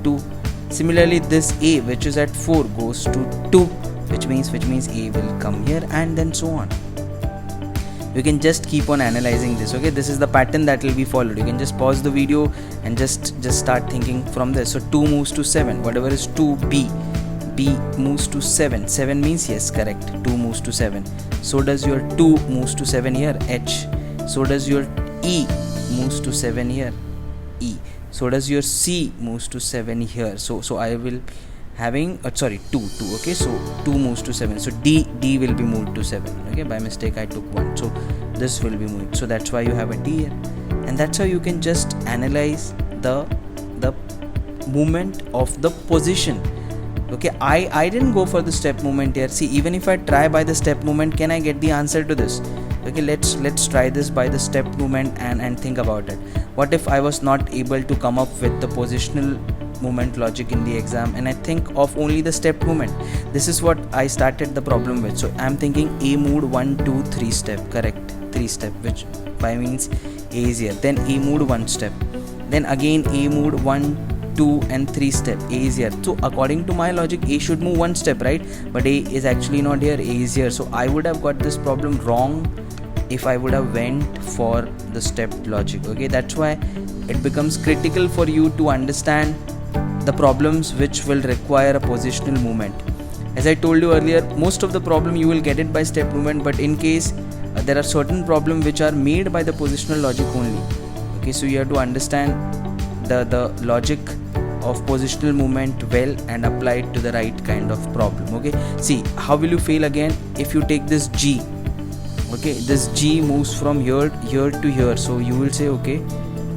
2. Similarly this A, which is at 4, goes to 2, which means A will come here, and then so on. You can just keep on analyzing this. Okay, this is the pattern that will be followed. You can just pause the video and just start thinking from this. So 2 moves to 7. Whatever is 2B, B moves to 7. 7 means yes, correct. 2 moves to 7. So does your 2 moves to 7 here, H. So does your E moves to 7 here, E. So does your C moves to 7 here. So I will having 2. Okay, so 2 moves to 7. So D will be moved to 7. Okay, by mistake I took 1. So this will be moved. So that's why you have a D here, and that's how you can just analyze the movement of the position. Okay, I didn't go for the step movement here. See, even if I try by the step movement, can I get the answer to this? Okay, let's try this by the step movement and think about it. What if I was not able to come up with the positional movement logic in the exam, and I think of only the step movement? This is what I started the problem with. So I'm thinking A moved 1 2 3 step, correct, 3 step, which by means A is here. Then A moved 1 step, then again A moved 1 2 and 3 step, A is here. So according to my logic, A should move 1 step, right? But A is actually not here, A is here. So I would have got this problem wrong if I would have went for the step logic. Okay, that's why it becomes critical for you to understand the problems which will require a positional movement. As I told you earlier, most of the problem you will get it by step movement, but in case there are certain problems which are made by the positional logic only. Okay, so you have to understand the logic of positional movement well and apply it to the right kind of problem. Okay, see, how will you fail again? If you take this G, okay, this G moves from here to here. So you will say, okay,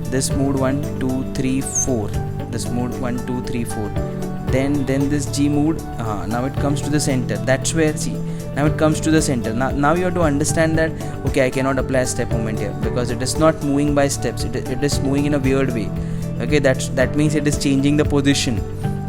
this moved 1 2 3 4, this moved 1 2 3 4, then this G moved, now it comes to the center. That's where, see, now it comes to the center. Now you have to understand that, okay, I cannot apply a step movement here because it is not moving by steps, it is moving in a weird way. Okay, that means it is changing the position.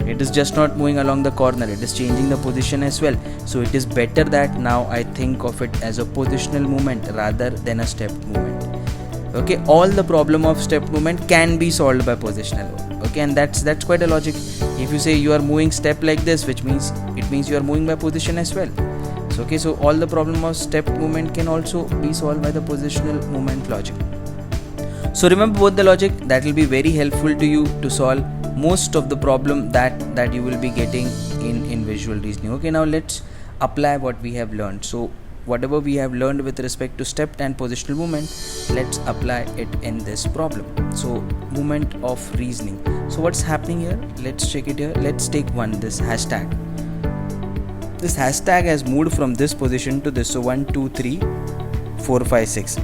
It is just not moving along the corner, it is changing the position as well. So it is better that now I think of it as a positional movement rather than a step movement. Okay, all the problem of step movement can be solved by positional. Okay, and that's quite a logic. If you say you are moving step like this, which means it means you are moving by position as well. So okay, so all the problem of step movement can also be solved by the positional movement logic. So remember both the logic, that will be very helpful to you to solve most of the problem that you will be getting in visual reasoning. Okay, now let's apply what we have learned. So whatever we have learned with respect to step and positional movement, let's apply it in this problem. So movement of reasoning. So what's happening here? Let's check it here. Let's take this hashtag. This hashtag has moved from this position to this. So 1 2 3 4 5 6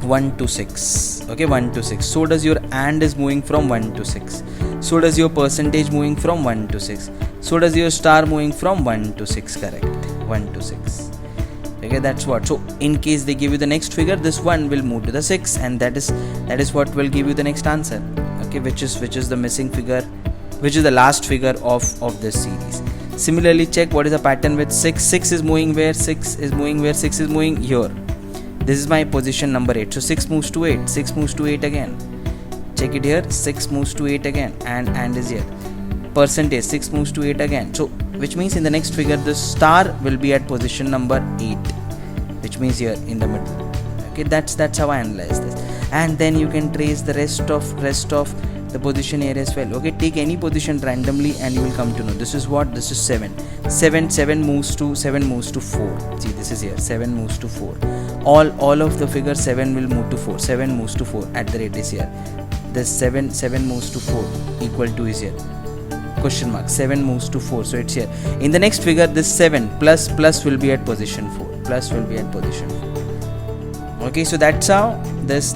1 to 6. Okay, 1 to 6. So does your and is moving from 1 to 6. So does your percentage moving from 1 to 6. So does your star moving from 1 to 6. Correct, 1 to 6. Okay, that's what. So in case they give you the next figure, this 1 will move to the 6, and that is what will give you the next answer. Okay, which is the missing figure, which is the last figure of this series. Similarly, check what is the pattern with 6. 6 is moving where? 6 is moving where? 6 is moving here. This is my position number 8. So 6 moves to 8. 6 moves to 8 again. Check it here. 6 moves to 8 again. And is here. Percentage 6 moves to 8 again. So which means in the next figure the star will be at position number 8, which means here in the middle. Okay, that's how I analyze this. And then you can trace the rest of the position here as well. Okay, take any position randomly and you will come to know. This is what? This is 7 moves to 4. See, this is here. 7 moves to 4. All of the figure 7 will move to 4. 7 moves to 4 at the rate is here. This 7 moves to 4 equal to is here. Question mark. 7 moves to 4, so it's here. In the next figure, this 7 plus will be at position 4. Plus will be at position 4. Okay, so that's how this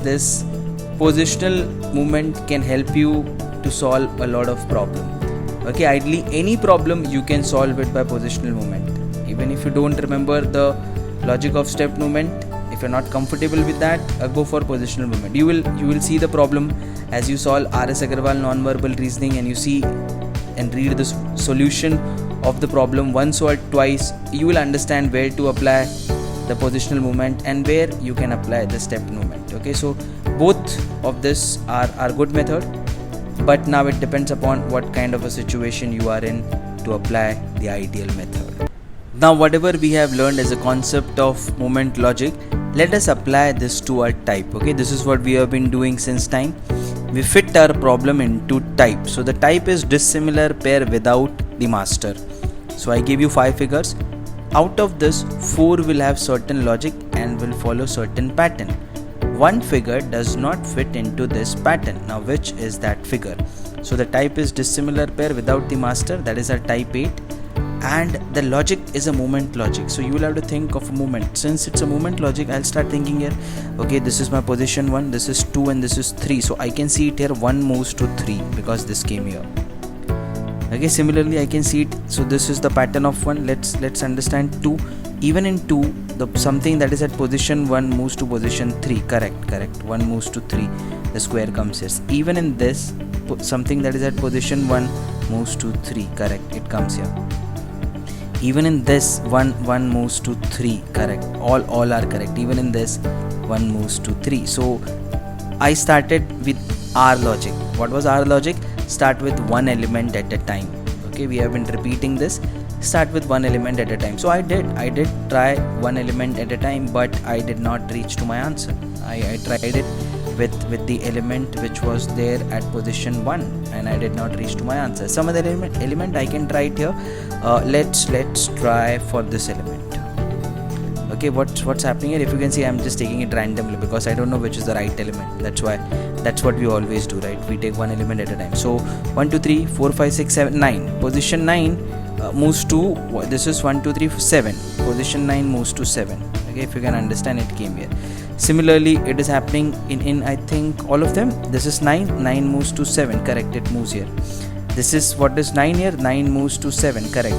positional movement can help you to solve a lot of problem. Okay, ideally any problem you can solve it by positional movement. Even if you don't remember the logic of step movement, if you're not comfortable with that, go for positional movement. You will see the problem as you solve R.S. Agarwal non-verbal reasoning, and you see and read the solution of the problem once or twice. You will understand where to apply the positional movement and where you can apply the step movement. Okay, so both of this are good method, but now it depends upon what kind of a situation you are in to apply the ideal method. Now whatever we have learned as a concept of movement logic, let us apply this to our type. Okay, this is what we have been doing since time. We fit our problem into type. So the type is dissimilar pair without the master. So I give you 5 figures. Out of this, 4 will have certain logic and will follow certain pattern. One figure does not fit into this pattern. Now which is that figure? So the type is dissimilar pair without the master, that is our type 8. And the logic is a movement logic. So you will have to think of a movement. Since it's a movement logic, I'll start thinking here. Okay, this is my position 1, this is 2, and this is 3. So I can see it here, 1 moves to 3 because this came here. Okay, similarly I can see it. So this is the pattern of 1. Let's understand 2. Even in 2, the something that is at position 1 moves to position 3. Correct. 1 moves to 3. The square comes here. Even in this, something that is at position 1 moves to 3. Correct. It comes here. Even in this, 1 moves to 3. Correct. All are correct. Even in this, 1 moves to 3. So I started with R logic. What was R logic? Start with one element at a time. Okay, we have been repeating this. Start with one element at a time. So I did try one element at a time, but I did not reach to my answer. I tried it with the element which was there at position 1, and I did not reach to my answer. Some other element I can try it here. Let's try for this element. Okay, what's happening here? If you can see, I'm just taking it randomly because I don't know which is the right element. That's what we always do, right? We take one element at a time. So 1 2 3 4 5 6 7 9. Position 9 moves to, this is 1 2 3 7. Position 9 moves to 7. Okay, if you can understand, it came here. Similarly, it is happening in I think all of them. This is 9 moves to 7. Correct, it moves here. This is what is 9 here. 9 moves to 7. Correct.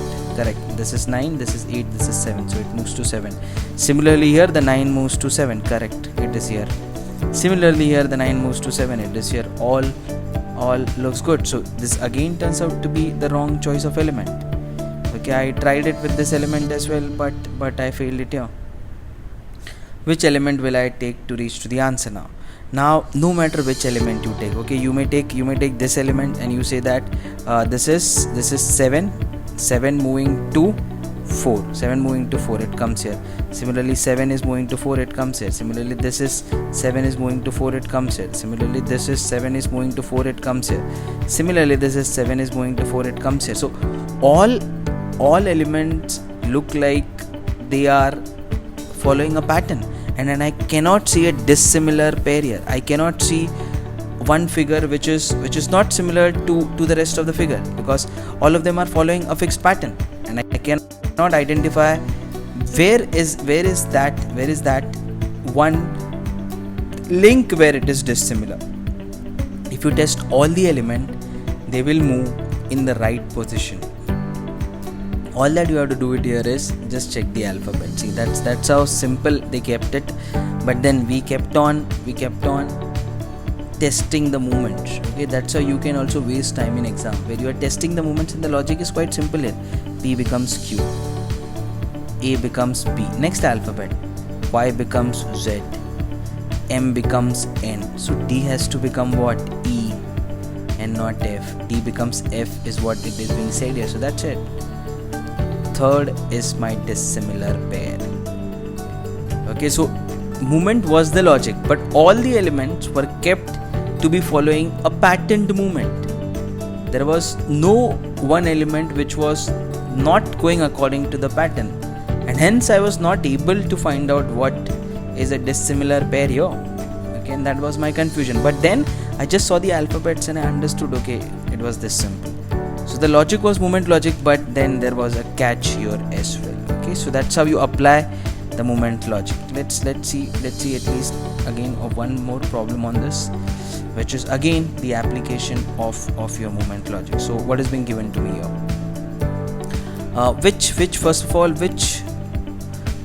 This is 9, this is 8, this is 7. So it moves to 7. Similarly here, the 9 moves to 7. Correct, it is here. Similarly here, the 9 moves to 7. It is here. All all looks good. So this again turns out to be the wrong choice of element. Okay, I tried it with this element as well, but I failed it here. Which element will I take to reach to the answer now? Now, no matter which element you take, okay, you may take this element and you say that this is 7 moving to 4, 7 moving to 4, it comes here. Similarly, 7 is moving to 4, it comes here. Similarly, this is 7 is moving to 4, it comes here. Similarly, this is 7 is moving to 4, it comes here. Similarly, this is 7 is moving to 4, it comes here. So all elements look like they are following a pattern, and then I cannot see a dissimilar pair here. I cannot see one figure which is not similar to the rest of the figure, because all of them are following a fixed pattern, and I cannot identify where is that one link where it is dissimilar. If you test all the element, they will move in the right position. All that you have to do it here is just check the alphabet. See, that's how simple they kept it. But then we kept on testing the movements. Okay, that's how you can also waste time in exam, where you are testing the movements, and the logic is quite simple here. P becomes Q, A becomes B. Next alphabet, Y becomes Z, M becomes N. So D has to become what? E and not F. D becomes F is what it is being said here. So that's it. Third is my dissimilar pair. Okay, so movement was the logic, but all the elements were kept to be following a patterned movement. There was no one element which was not going according to the pattern, and hence I was not able to find out what is a dissimilar pair here. Okay, and that was my confusion. But then I just saw the alphabets and I understood, okay, it was this simple. So the logic was movement logic, but then there was a catch here as well. Okay, so that's how you apply the movement logic. Let's see at least again of one more problem on this, which is again the application of your movement logic. So what is being given to me here? Which first of all, which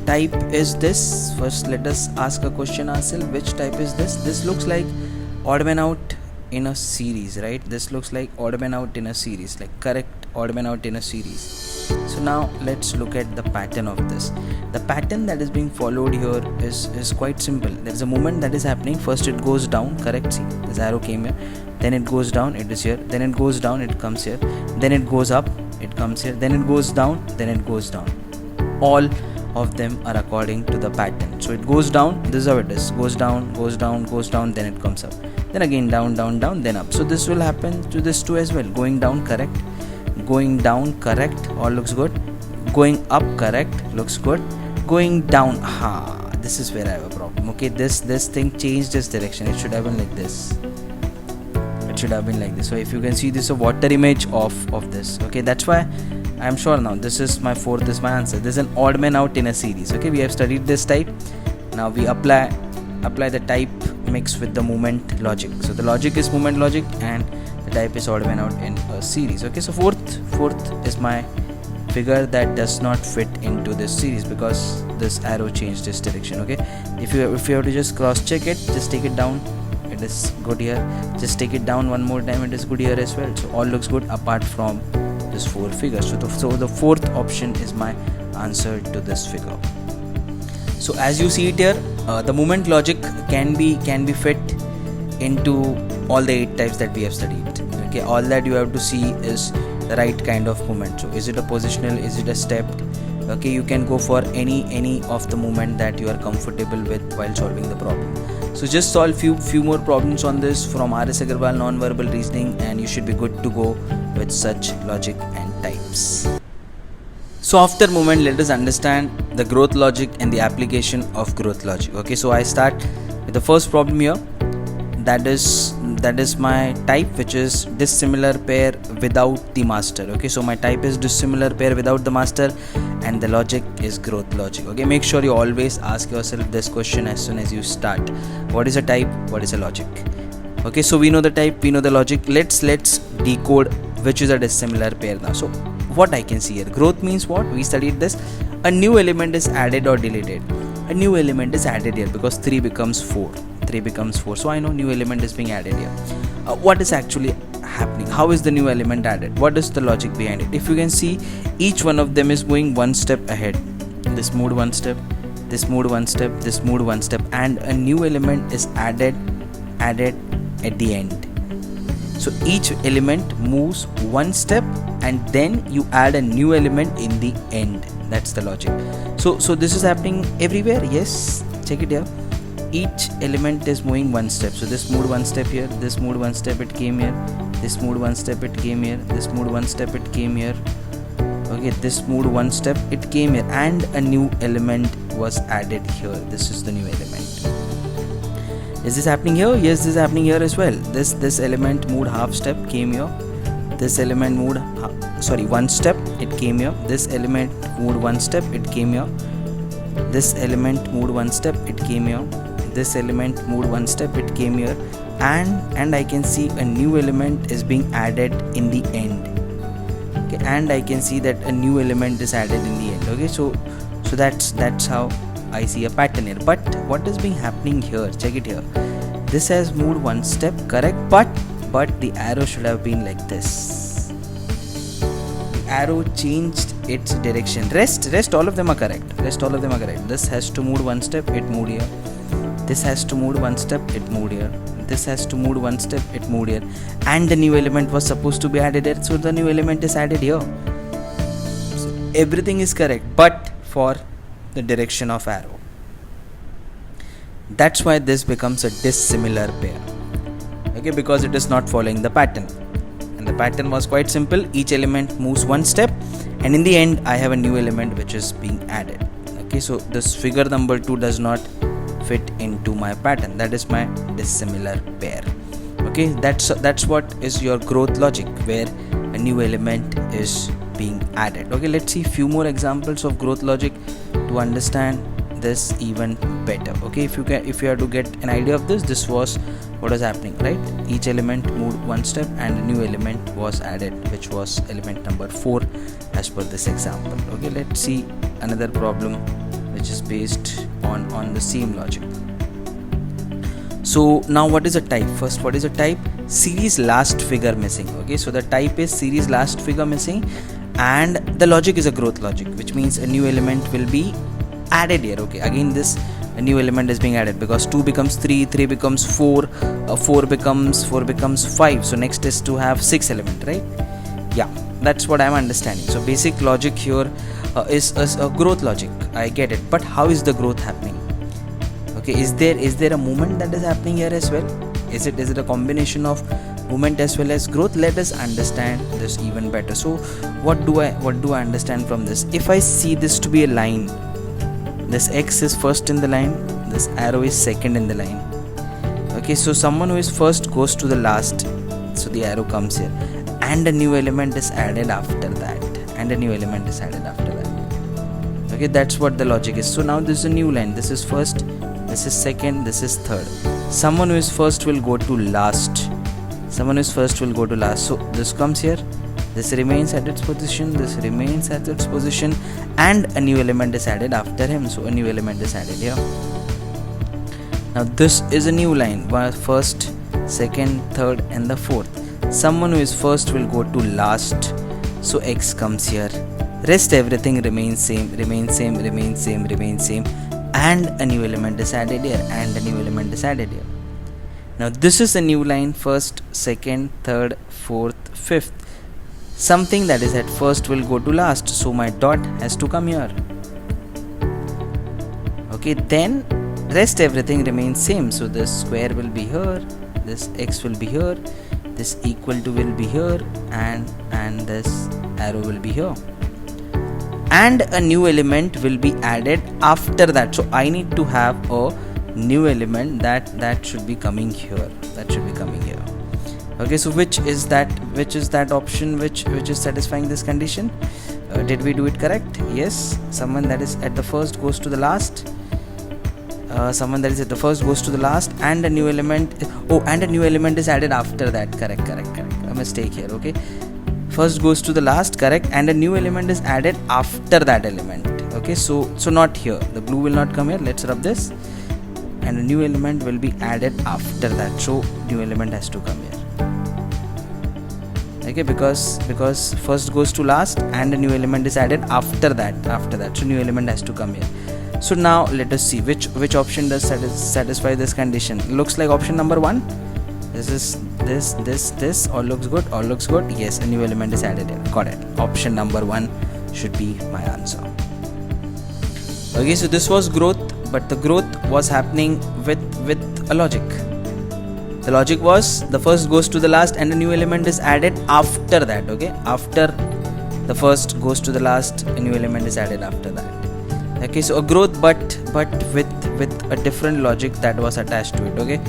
type is this? First, let us ask a question ourselves. Which type is this? This looks like odd man out in a series, right? This looks like odd man out in a series, like correct odd man out in a series. So now let's look at the pattern of this. The pattern that is being followed here is quite simple. There is a movement that is happening. First it goes down, correct? See, this arrow came here, then it goes down, it is here, then it goes down, it comes here, then it goes up, it comes here, then it goes down, then it goes down. All of them are according to the pattern. So it goes down, this is how it is, goes down, goes down, goes down, then it comes up, then again down, down, down, then up. So this will happen to this too as well. Going down, correct, going down, correct, all looks good, going up, correct, looks good, going down, this is where I have a problem. Okay, this thing changed its direction. It should have been like this. It should have been like this. So if you can see, this is a water image of this. Okay, that's why I am sure now this is my fourth, is my answer. This is an odd man out in a series. Okay, we have studied this type. Now we apply the type mixed with the movement logic. So the logic is movement logic and the type is odd man out in a series. Okay, so fourth is my figure that does not fit into this series because this arrow changed its direction. Okay, if you have to just cross check it, just take it down, it is good here, just take it down one more time, it is good here as well. So all looks good apart from this 4 figures. So the fourth option is my answer to this figure. So as you see it here, the movement logic can be fit into all the 8 types that we have studied. Okay, all that you have to see is the right kind of movement. So is it a positional, is it a stepped? Okay, you can go for any of the movement that you are comfortable with while solving the problem. So just solve few more problems on this from R.S. Agarwal non-verbal reasoning and you should be good to go with such logic and types. So after movement, let us understand the growth logic and the application of growth logic. Okay, so I start with the first problem here. That is my type, which is dissimilar pair without the master. Okay, so my type is dissimilar pair without the master and the logic is growth logic. Okay, make sure you always ask yourself this question as soon as you start. What is a type? What is a logic? Okay, so we know the type, we know the logic. Let's decode which is a dissimilar pair now. So what I can see here, growth means what? We studied this. A new element is added or deleted. A new element is added here because 3 becomes 4. 3 becomes 4. So I know new element is being added here. what is actually happening, how is the new element added, what is the logic behind it. If you can see, each one of them is going one step ahead. This moved one step, this moved one step, this moved one step, and a new element is added at the end. So each element moves one step and then you add a new element in the end. That's the logic. So this is happening everywhere. Yes, check it here. Each element is moving one step. So this moved one step here, this moved one step, it came here, this moved one step, it came here, this moved one step, it came here. Okay, this moved one step, it came here, and a new element was added here. This is the new element. Is this happening here? Yes, this is happening here as well. This element moved half step, came here. This element moved one step, it came here. This element moved one step, it came here. This element moved one step, it came here. This element moved one step, it came here, and I can see a new element is being added in the end. Okay, and I can see that a new element is added in the end. Okay, so that's how I see a pattern here. But what is being happening here? Check it here. This has moved one step, correct, but the arrow should have been like this. The arrow changed its direction. Rest all of them are correct. This has to move one step, it moved here. This has to move one step, it moved here. This has to move one step, it moved here. And the new element was supposed to be added here, so the new element is added here. So everything is correct, but for the direction of arrow. That's why this becomes a dissimilar pair. Okay, because it is not following the pattern. And the pattern was quite simple. Each element moves one step, and in the end I have a new element which is being added. Okay, so this figure number 2 does not fit into my pattern. That is my dissimilar pair. Okay, that's what is your growth logic, where a new element is being added. Okay, let's see few more examples of growth logic to understand this even better. Okay, if you are to get an idea of this was what was happening, right? Each element moved one step and a new element was added, which was element number 4 as per this example. Okay, let's see another problem which is based on the same logic. So now what is a type? First, what is a type? Series last figure missing. Okay, so the type is series last figure missing, and the logic is a growth logic, which means a new element will be added here. Okay, again a new element is being added because 2 becomes 3, 3 becomes 4, 4 becomes 5. So next is to have 6 element, right? Yeah, that's what I'm understanding. So basic logic here is a growth logic. I get it, but how is the growth happening? Okay, is there a movement that is happening here as well? Is it a combination of movement as well as growth? Let us understand this even better. So what do I understand from this? If I see this to be a line, this X is first in the line, this arrow is second in the line. Okay, so someone who is first goes to the last, so the arrow comes here, and a new element is added after that, Okay, that's what the logic is. So now this is a new line. This is first, this is second, this is third. Someone who is first will go to last. So this comes here, this remains at its position, and a new element is added after him. So a new element is added here. Now this is a new line. First, second, third, and the fourth. Someone who is first will go to last. So X comes here. Rest everything remains same, and a new element is added here, Now this is a new line, first, second, third, fourth, fifth. Something that is at first will go to last, so my dot has to come here. Okay, then rest everything remains same. So this square will be here, this X will be here, this equal to will be here, and this arrow will be here. And a new element will be added after that. So I need to have a new element that should be coming here. Okay, so which is that option which is satisfying this condition? Did we do it correct? Yes. Someone that is at the first goes to the last. And a new element. And a new element is added after that. Correct. A mistake here. Okay. First goes to the last, correct, and a new element is added after that element. Okay, so not here. The blue will not come here. Let's rub this, and a new element will be added after that. So new element has to come here. okay, because first goes to last and a new element is added after that, so new element has to come here. So now let us see which option does satisfy this condition. Looks like option number 1. This is this all looks good. Yes, a new element is added here. Got it. Option number 1 should be my answer. Okay, so this was growth, but the growth was happening with a logic. The logic was the first goes to the last and a new element is added after that. Okay, after the first goes to the last, a new element is added after that. Okay, so a growth, but with a different logic that was attached to it. Okay,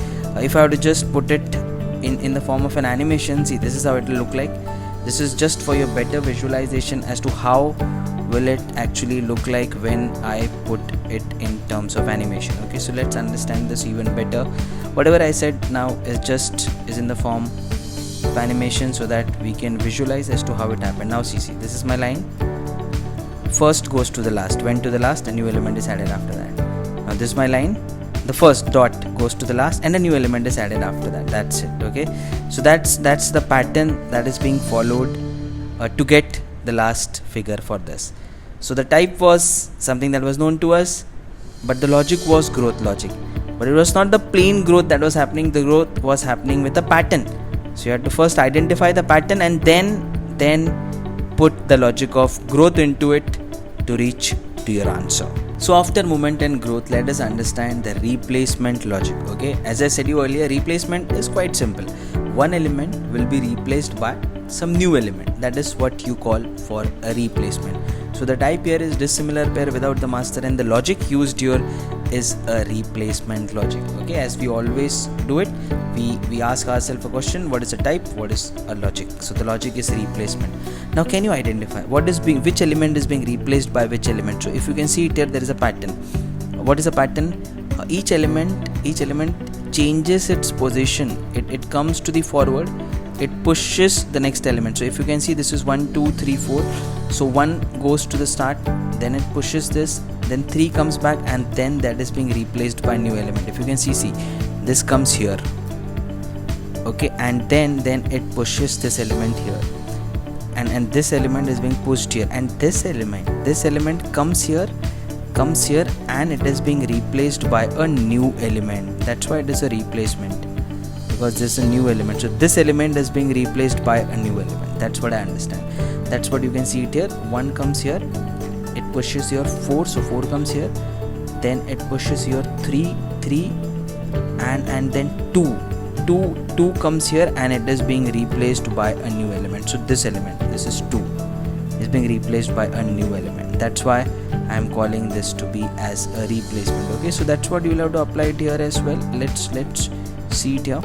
if I were to just put it in the form of an animation, see, this is how it will look like. This is just for your better visualization as to how will it actually look like when I put it in terms of animation. Okay, so let's understand this even better. Whatever I said now is in the form of animation so that we can visualize as to how it happened. Now see, this is my line. First goes to the last, went to the last, a new element is added after that. Now this is my line. The first dot goes to the last and a new element is added after that. That's it. Okay, so that's the pattern that is being followed to get the last figure for this. So the type was something that was known to us, but the logic was growth logic. But it was not the plain growth that was happening. The growth was happening with a pattern. So you had to first identify the pattern and then put the logic of growth into it to reach to your answer. So after movement and growth, let us understand the replacement logic. Okay, as I said you earlier, replacement is quite simple. One element will be replaced by some new element. That is what you call for a replacement. So the type here is dissimilar pair without the master, and the logic used here is a replacement logic. Okay, as we always do it, we ask ourselves a question: what is a type? What is a logic? So the logic is replacement. Now can you identify which element is being replaced by which element? So if you can see it here, there is a pattern. What is a pattern? Each element changes its position. It comes to the forward, it pushes the next element. So if you can see, this is 1 2 3 4. So 1 goes to the start, then it pushes this, then 3 comes back, and then that is being replaced by a new element. If you can see this comes here. Okay, and then it pushes this element here, and this element is being pushed here, and this element comes here, and it is being replaced by a new element. That's why it is a replacement, because this is a new element. So this element is being replaced by a new element. That's what I understand. That's what you can see it here. 1 comes here, it pushes here 4, so 4 comes here, then it pushes here 3, and then 2 comes here, and it is being replaced by a new element. So this element, this is 2, is being replaced by a new element. That's why I am calling this to be as a replacement. Okay, so that's what you will have to apply it here as well. Let's see it here.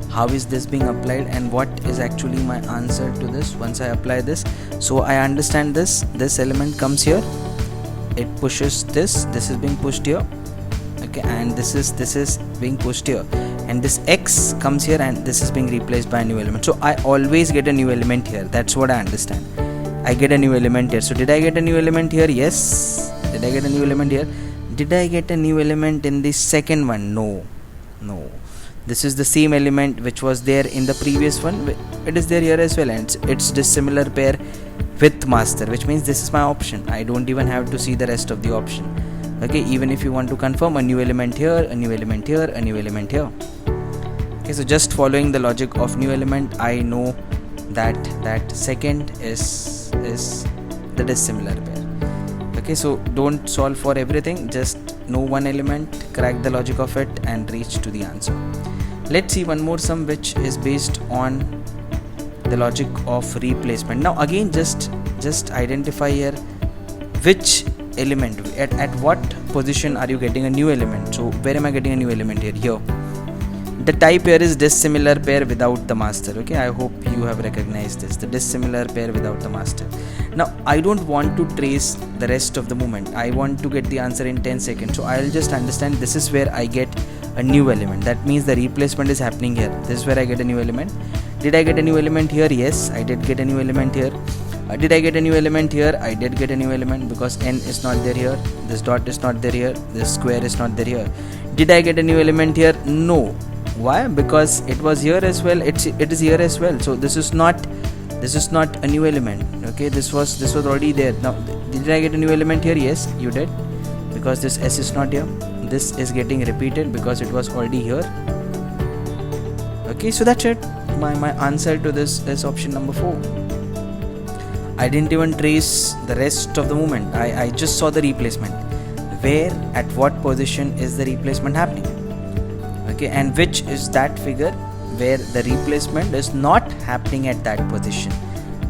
How is this being applied, and what is actually my answer to this once I apply this? So I understand this element comes here, it pushes this is being pushed here. Okay, and this is being pushed here, and this X comes here, and this is being replaced by a new element. So I always get a new element here. That's what I understand. I get a new element here. So did I get a new element here? Yes. Did I get a new element here? Did I get a new element in the second one? No. This is the same element which was there in the previous one. It is there here as well, and it's dissimilar pair with master, which means this is my option. I don't even have to see the rest of the option. Okay, even if you want to confirm, a new element here, a new element here, a new element here. Okay, so just following the logic of new element, I know that second is the dissimilar pair. Okay, so don't solve for everything, just know one element, crack the logic of it, and reach to the answer. Let's see one more sum which is based on the logic of replacement. Now again, just identify here which element, at what position are you getting a new element. So where am I getting a new element here? The type here is dissimilar pair without the master. Okay, I hope you have recognized this, the dissimilar pair without the master. Now I don't want to trace the rest of the movement. I want to get the answer in 10 seconds. So I'll just understand this is where I get a new element. That means the replacement is happening here. This is where I get a new element. Did I get a new element here? Yes, I did get a new element here. Did I get a new element here? I did get a new element, because n is not there here, this dot is not there here, this square is not there here. Did I get a new element here? No. Why? Because it was here as well, it is here as well. So this is not a new element. Okay, this was already there. Now did I get a new element here? Yes, you did, because this S is not here. This is getting repeated because it was already here. Okay, so that's it. My answer to this is option number 4. I didn't even trace the rest of the movement. I just saw the replacement. Where, at what position is the replacement happening? Okay, and which is that figure where the replacement is not happening at that position?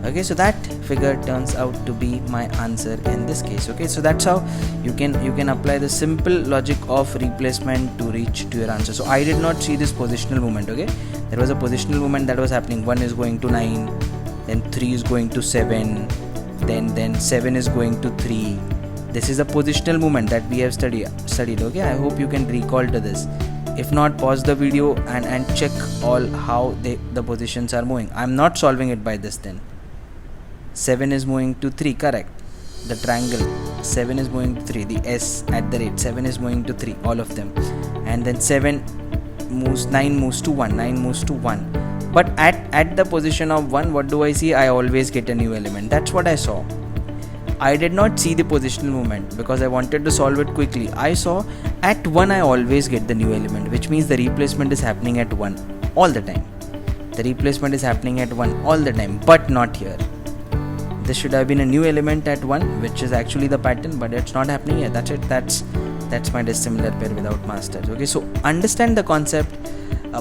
Okay, so that figure turns out to be my answer in this case. Okay, so that's how you can apply the simple logic of replacement to reach to your answer. So I did not see this positional movement. Okay, there was a positional movement that was happening. 1 is going to 9, then 3 is going to 7, then 7 is going to 3. This is a positional movement that we have studied. Okay, I hope you can recall to this. If not, pause the video and check all how the positions are moving. I'm not solving it by this then. 7 is moving to 3, correct. The triangle, 7 is moving to 3. The S at the rate, 7 is moving to 3, all of them. And then 9 moves to 1, 9 moves to 1. But at the position of 1, what do I see? I always get a new element. That's what I saw. I did not see the positional movement because I wanted to solve it quickly. I saw at 1 I always get the new element, which means the replacement is happening at 1 all the time. The replacement is happening at 1 all the time, but not here. This should have been a new element at 1, which is actually the pattern, but it's not happening here. That's it. That's my dissimilar pair without masters. Okay, so understand the concept,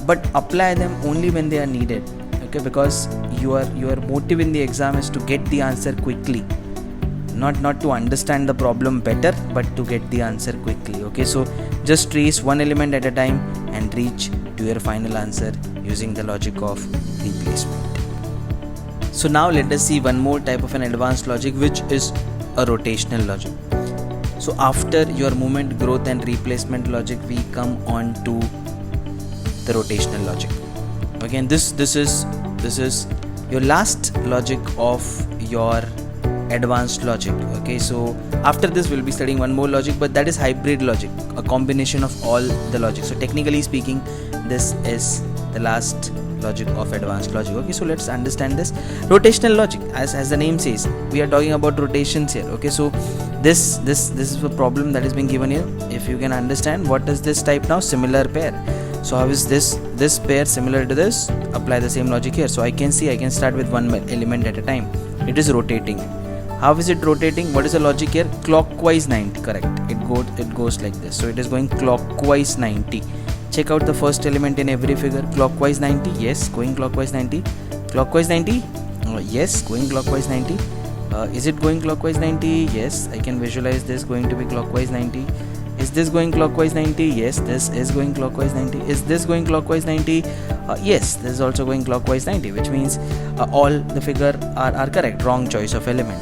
but apply them only when they are needed. Okay, because your motive in the exam is to get the answer quickly. Not to understand the problem better, but to get the answer quickly. Okay, so just trace one element at a time and reach to your final answer using the logic of replacement. So now let us see one more type of an advanced logic, which is a rotational logic. So after your movement, growth and replacement logic, we come on to the rotational logic. Again, this is your last logic of your advanced logic. Okay, so after this we'll be studying one more logic, but that is hybrid logic, a combination of all the logic. So technically speaking, this is the last logic of advanced logic. Okay, so let's understand this rotational logic. As the name says, we are talking about rotations here. Okay, so this is a problem that is being given here. If you can understand, what is this type now? Similar pair. So how is this pair similar to this? Apply the same logic here. So I can start with one element at a time. It is rotating. How is it rotating? What is the logic here? Clockwise 90, correct. It goes like this. So it is going clockwise 90. Check out the first element in every figure. Clockwise 90, yes, going clockwise 90. Clockwise 90, yes, going clockwise 90. Is it going clockwise 90? Yes, I can visualize this going to be clockwise 90. Is this going clockwise 90? Yes, this is going clockwise 90. Is this going clockwise 90? Yes, this is also going clockwise 90, which means all the figure are correct. Wrong choice of element.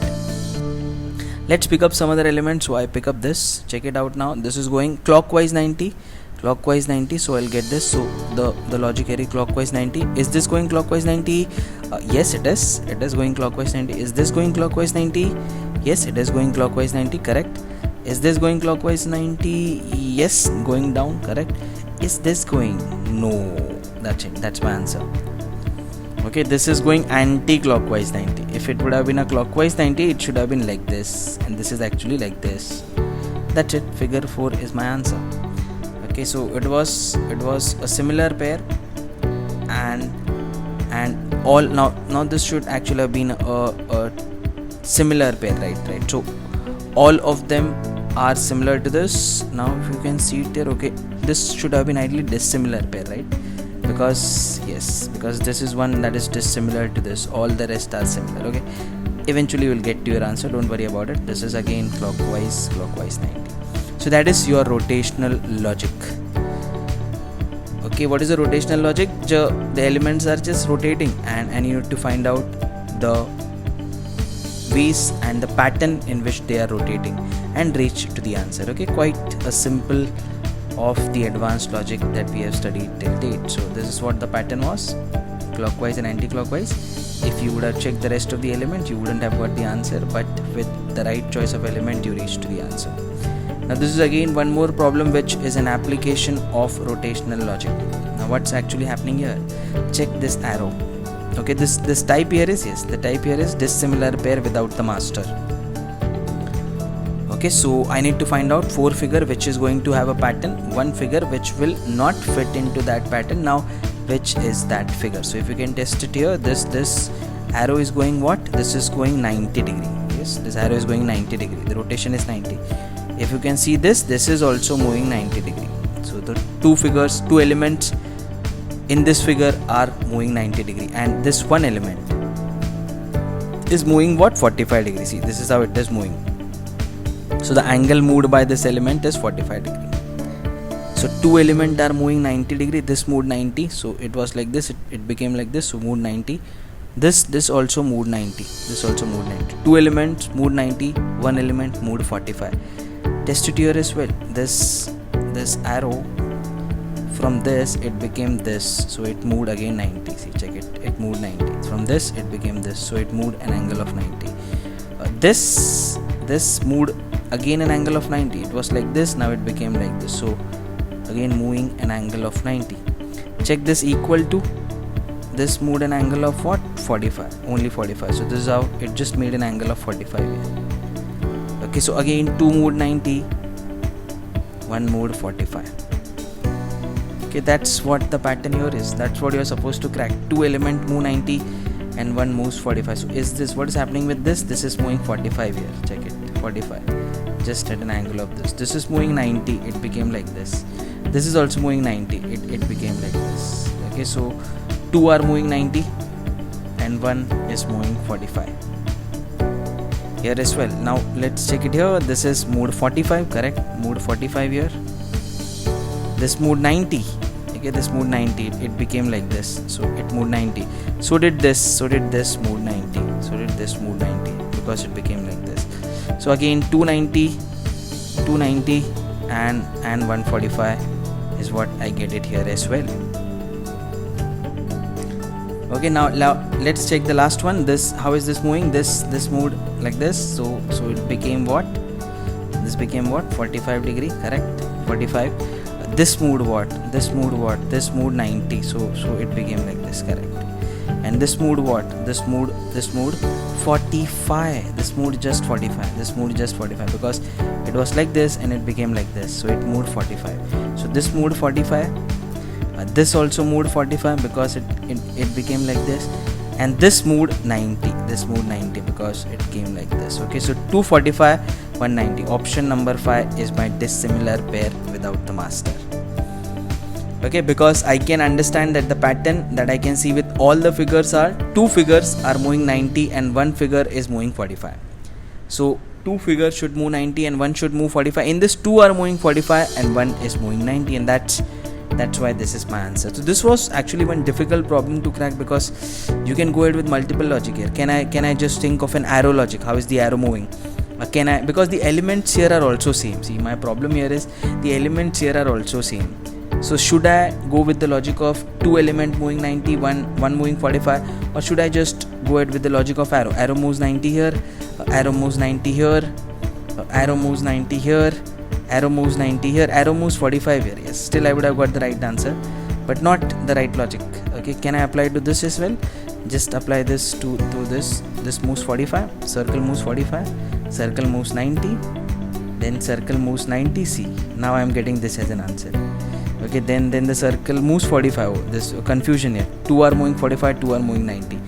Let's pick up some other elements. So I pick up this. Check it out now. This is going clockwise 90. Clockwise 90. So I'll get this. So the logic here is clockwise 90. Is this going clockwise 90? Yes, it is. It is going clockwise 90. Is this going clockwise 90? Yes, it is going clockwise 90. Correct. Is this going clockwise 90? Yes, going down. Correct. Is this going? No. That's it. That's my answer. Okay, this is going anti-clockwise 90. If it would have been a clockwise 90, it should have been like this, and this is actually like this. That's it. Figure 4 is my answer. Okay, so it was a similar pair, and all now this should actually have been a similar pair, right? So all of them are similar to this. Now if you can see it there, okay, this should have been ideally dissimilar pair, right? Because this is one that is dissimilar to this. All the rest are similar. Okay, eventually you will get to your answer, don't worry about it. This is again clockwise 90. So that is your rotational logic. Okay, what is the rotational logic? The elements are just rotating, and you need to find out the ways and the pattern in which they are rotating and reach to the answer. Okay, quite a simple of the advanced logic that we have studied till date. So this is what the pattern was, clockwise and anti-clockwise. If you would have checked the rest of the element, you wouldn't have got the answer, but with the right choice of element, you reach to the answer. Now this is again one more problem which is an application of rotational logic. Now what's actually happening here? Check this arrow. Okay, this type here is, yes, the type here is dissimilar pair without the master. Okay, so I need to find out 4 figure which is going to have a pattern, 1 figure which will not fit into that pattern. Now which is that figure? So if you can test it here, this arrow is going what? This is going 90 degree. Yes, this arrow is going 90 degree. The rotation is 90. If you can see this is also moving 90 degree. So the 2 elements in this figure are moving 90 degree, and this one element is moving what? 45 degree. See, this is how it is moving. So the angle moved by this element is 45 degree. So 2 elements are moving 90 degree. This moved 90. So it was like this. It became like this. So moved 90. This also moved 90. This also moved 90. 2 elements moved 90. 1 element moved 45. Test it here as well. This arrow, from this it became this. So it moved again 90. See, check it. It moved 90. From this it became this. So it moved an angle of 90. This moved again an angle of 90. It was like this. Now it became like this. So again moving an angle of 90. Check this equal to. This moved an angle of what? 45. Only 45. So this is how it just made an angle of 45 here. Okay, so again 2 moved 90. 1 moved 45. Okay, that's what the pattern here is. That's what you are supposed to crack. 2 element move 90 and 1 moves 45. So is this what is happening with this? This is moving 45 here. Check it. 45. Just at an angle of this. This is moving 90. It became like this. This is also moving 90. It became like this. Okay, so 2 are moving 90 and 1 is moving 45 here as well. Now let's check it here. This is moved 45, correct? Moved 45 here. This moved 90. Okay, this moved 90. It became like this. So it moved 90. So did this. So did this move 90. So did this move 90, because it became like this. So again 290 and 145 is what I get it here as well. Okay, now let's check the last one. This, how is this moving? This moved like this. So it became what? This became what? 45 degree, correct? 45. This moved what? This moved what? This moved 90. So it became like this, correct? And this moved what? This moved 45. This moved just 45. This moved just 45 because it was like this and it became like this. So it moved 45. So this moved 45. This also moved 45 because it became like this, and this moved 90. This moved 90 because it came like this. Okay, so 245, 190. Option number 5 is my dissimilar pair without the master. Okay, because I can understand that the pattern that I can see with all the figures are 2 figures are moving 90 and 1 figure is moving 45. So 2 figures should move 90 and 1 should move 45. In this 2 are moving 45 and 1 is moving 90, and that's why this is my answer. So this was actually one difficult problem to crack, because you can go ahead with multiple logic here. Can I just think of an arrow logic? How is the arrow moving? Because the elements here are also same. See, my problem here is the elements here are also same. So should I go with the logic of 2 element moving 90, one moving 45, or should I just go ahead with the logic of arrow? Arrow moves 90 here, arrow moves 90 here, arrow moves 90 here, arrow moves 90 here, arrow moves 45 here. Yes, still I would have got the right answer, but not the right logic. Okay, can I apply to this as well? Just apply this to this. This moves 45, circle moves 45, circle moves 90, then circle moves 90. See, now I am getting this as an answer. Okay, then the circle moves 45. Oh, this confusion here. 2 are moving 45, 2 are moving 90.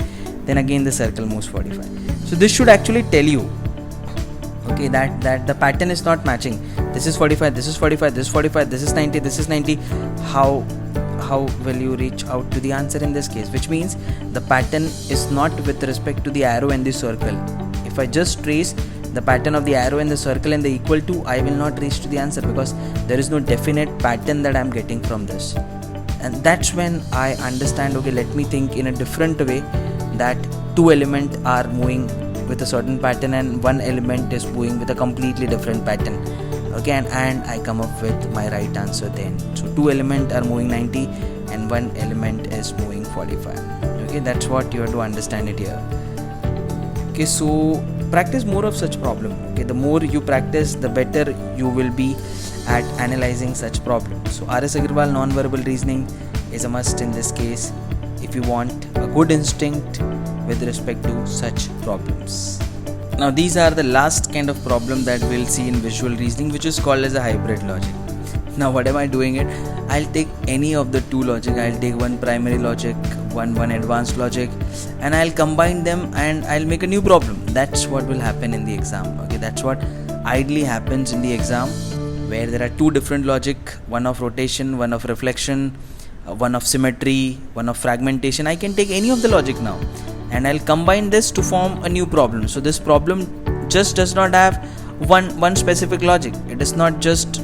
Then again the circle moves 45. So this should actually tell you, okay, that the pattern is not matching. This is 45, this is 45, this is 45, this is 90, this is 90. How will you reach out to the answer in this case? Which means the pattern is not with respect to the arrow and the circle. If I just trace the pattern of the arrow and the circle and the equal to, I will not reach to the answer, because there is no definite pattern that I am getting from this. And that's when I understand, okay, let me think in a different way, that 2 elements are moving with a certain pattern and 1 element is moving with a completely different pattern. Okay, and I come up with my right answer then. So 2 elements are moving 90 and 1 element is moving 45. Okay, that's what you have to understand it here. Okay, so practice more of such problem. Okay, the more you practice, the better you will be at analyzing such problems. So RS Agarwal non-verbal reasoning is a must in this case if you want a good instinct with respect to such problems. Now these are the last kind of problem that we'll see in visual reasoning, which is called as a hybrid logic. Now what am I doing it? I'll take any of the two logic. I'll take one primary logic, one advanced logic, and I'll combine them and I'll make a new problem. That's what will happen in the exam. Okay, that's what ideally happens in the exam, where there are two different logic, one of rotation, one of reflection, one of symmetry, one of fragmentation. I can take any of the logic now and I'll combine this to form a new problem. So this problem just does not have one specific logic. It is not just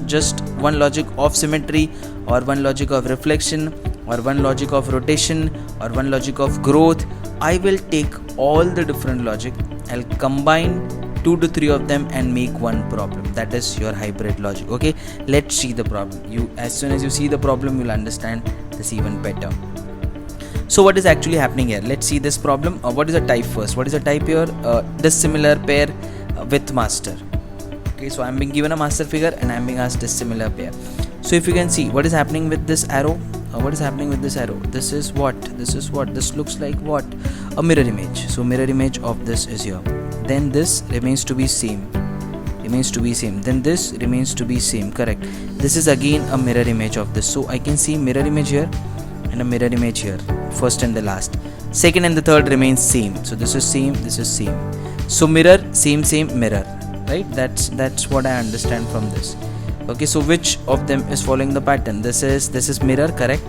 one logic of symmetry, or one logic of reflection, or one logic of rotation, or one logic of growth. I will take all the different logic, I'll combine 2 to 3 of them and make one problem. That is your hybrid logic. Okay, let's see the problem. You, as soon as you see the problem, you'll understand this even better. So what is actually happening here? Let's see this problem. What is the type first? What is the type here? Dissimilar pair with master. Okay, so I'm being given a master figure and I'm being asked dissimilar pair. So if you can see what is happening with this arrow, what is happening with this arrow? This is what? This looks like what? A mirror image. So mirror image of this is here. Then this remains to be same. Then this remains to be same. Correct. This is again a mirror image of this. So I can see mirror image here and a mirror image here. First and the last. Second and the third remains same. So this is same. This is same. So mirror, same, mirror. Right? That's what I understand from this. Okay, so which of them is following the pattern? This is mirror, correct?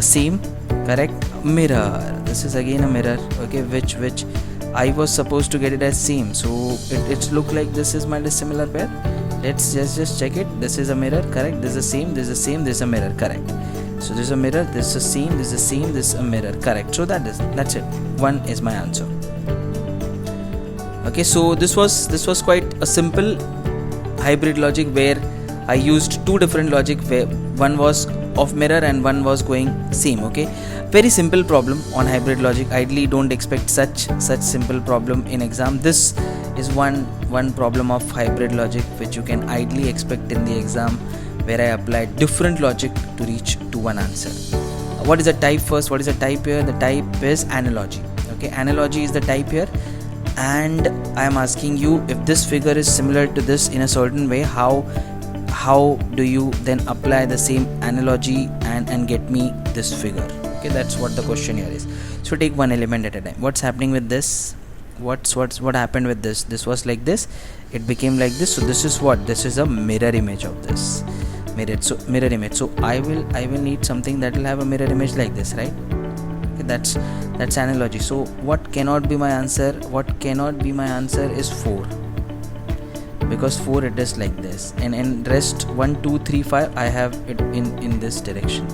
Same, correct? Mirror. This is again a mirror. Okay, which I was supposed to get it as same. So it look like this is my dissimilar pair. Let's just check it. This is a mirror, correct? This is same. This is same. This is a mirror, correct? So this is a mirror. This is same. This is same. This is a mirror, correct? So that's it. 1 is my answer. Okay, so this was quite a simple hybrid logic where I used 2 different logic, where one was of mirror and one was going same. Okay, very simple problem on hybrid logic. Ideally don't expect such simple problem in exam. This is one problem of hybrid logic which you can ideally expect in the exam, where I applied different logic to reach to one answer. What is the type first? What is the type here? The type is analogy. Okay, analogy is the type here. And I am asking you, if this figure is similar to this in a certain way, how do you then apply the same analogy and get me this figure? Okay, that's what the question here is. So take one element at a time. What's happening with this? What happened with this? This was like this, it became like this. So this is what? This is a mirror image of this. Mirror image. So I will need something that will have a mirror image like this, right? Okay, that's analogy. So what cannot be my answer? What cannot be my answer is 4, because 4 it is like this, and rest 1 2 3 5 I have it in this direction.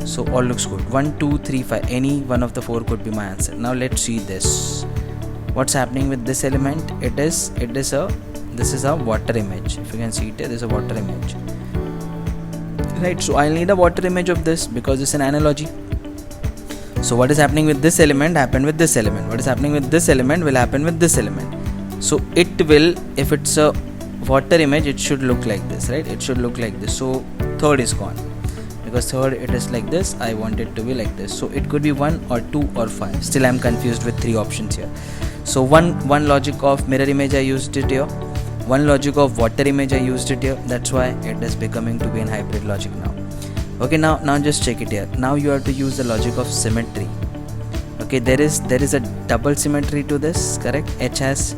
So all looks good. 1 2 3 5, any one of the 4 could be my answer. Now let's see this. What's happening with this element? This is a water image. If you can see it, there is a water image, right? So I'll need a water image of this because it's an analogy. So what is happening with this element happened with this element. What is happening with this element will happen with this element. So it will, if it's a water image, it should look like this, right? It should look like this. So third is gone, because third it is like this. I want it to be like this. So it could be 1 or 2 or 5. Still I'm confused with 3 options here. So one logic of mirror image I used it here. One logic of water image I used it here. That's why it is becoming to be in hybrid logic now. Okay, now just check it here. Now you have to use the logic of symmetry. Okay, there is a double symmetry to this, correct? H has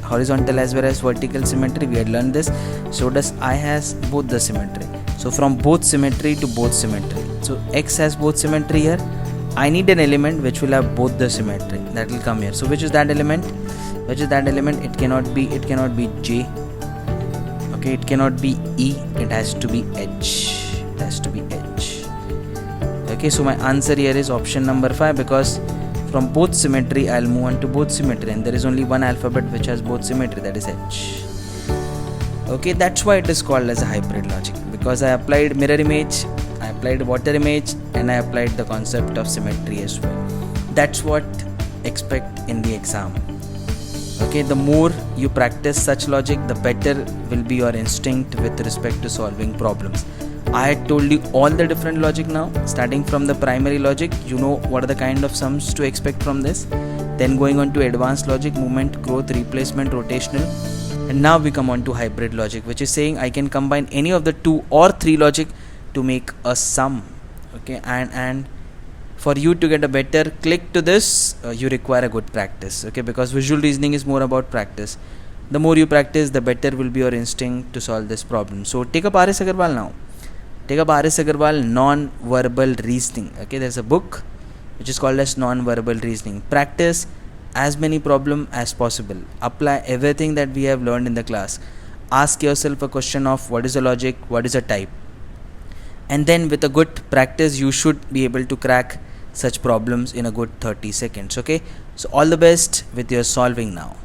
horizontal as well as vertical symmetry. We had learned this. So does I has both the symmetry. So from both symmetry to both symmetry. So X has both symmetry here. I need an element which will have both the symmetry. That will come here. So which is that element? It cannot be J. Okay, it cannot be E. It has to be H. Okay, so my answer here is option number 5, because from both symmetry I'll move on to both symmetry, and there is only one alphabet which has both symmetry, that is H. Okay, that's why it is called as a hybrid logic, because I applied mirror image, I applied water image, and I applied the concept of symmetry as well. That's what expect in the exam. Okay, the more you practice such logic, the better will be your instinct with respect to solving problems. I had told you all the different logic now. Starting from the primary logic, you know what are the kind of sums to expect from this. Then going on to advanced logic, movement, growth, replacement, rotational. And now we come on to hybrid logic, which is saying I can combine any of the 2 or 3 logic to make a sum. Okay, and for you to get a better click to this, you require a good practice. Okay, because visual reasoning is more about practice. The more you practice, the better will be your instinct to solve this problem. So take up R.S. Agarwal now. Take up R.S. Agarwal non-verbal reasoning. Okay, there's a book which is called as non-verbal reasoning. Practice as many problems as possible. Apply everything that we have learned in the class. Ask yourself a question of what is a logic, what is a type. And then with a good practice, you should be able to crack such problems in a good 30 seconds. Okay, so all the best with your solving now.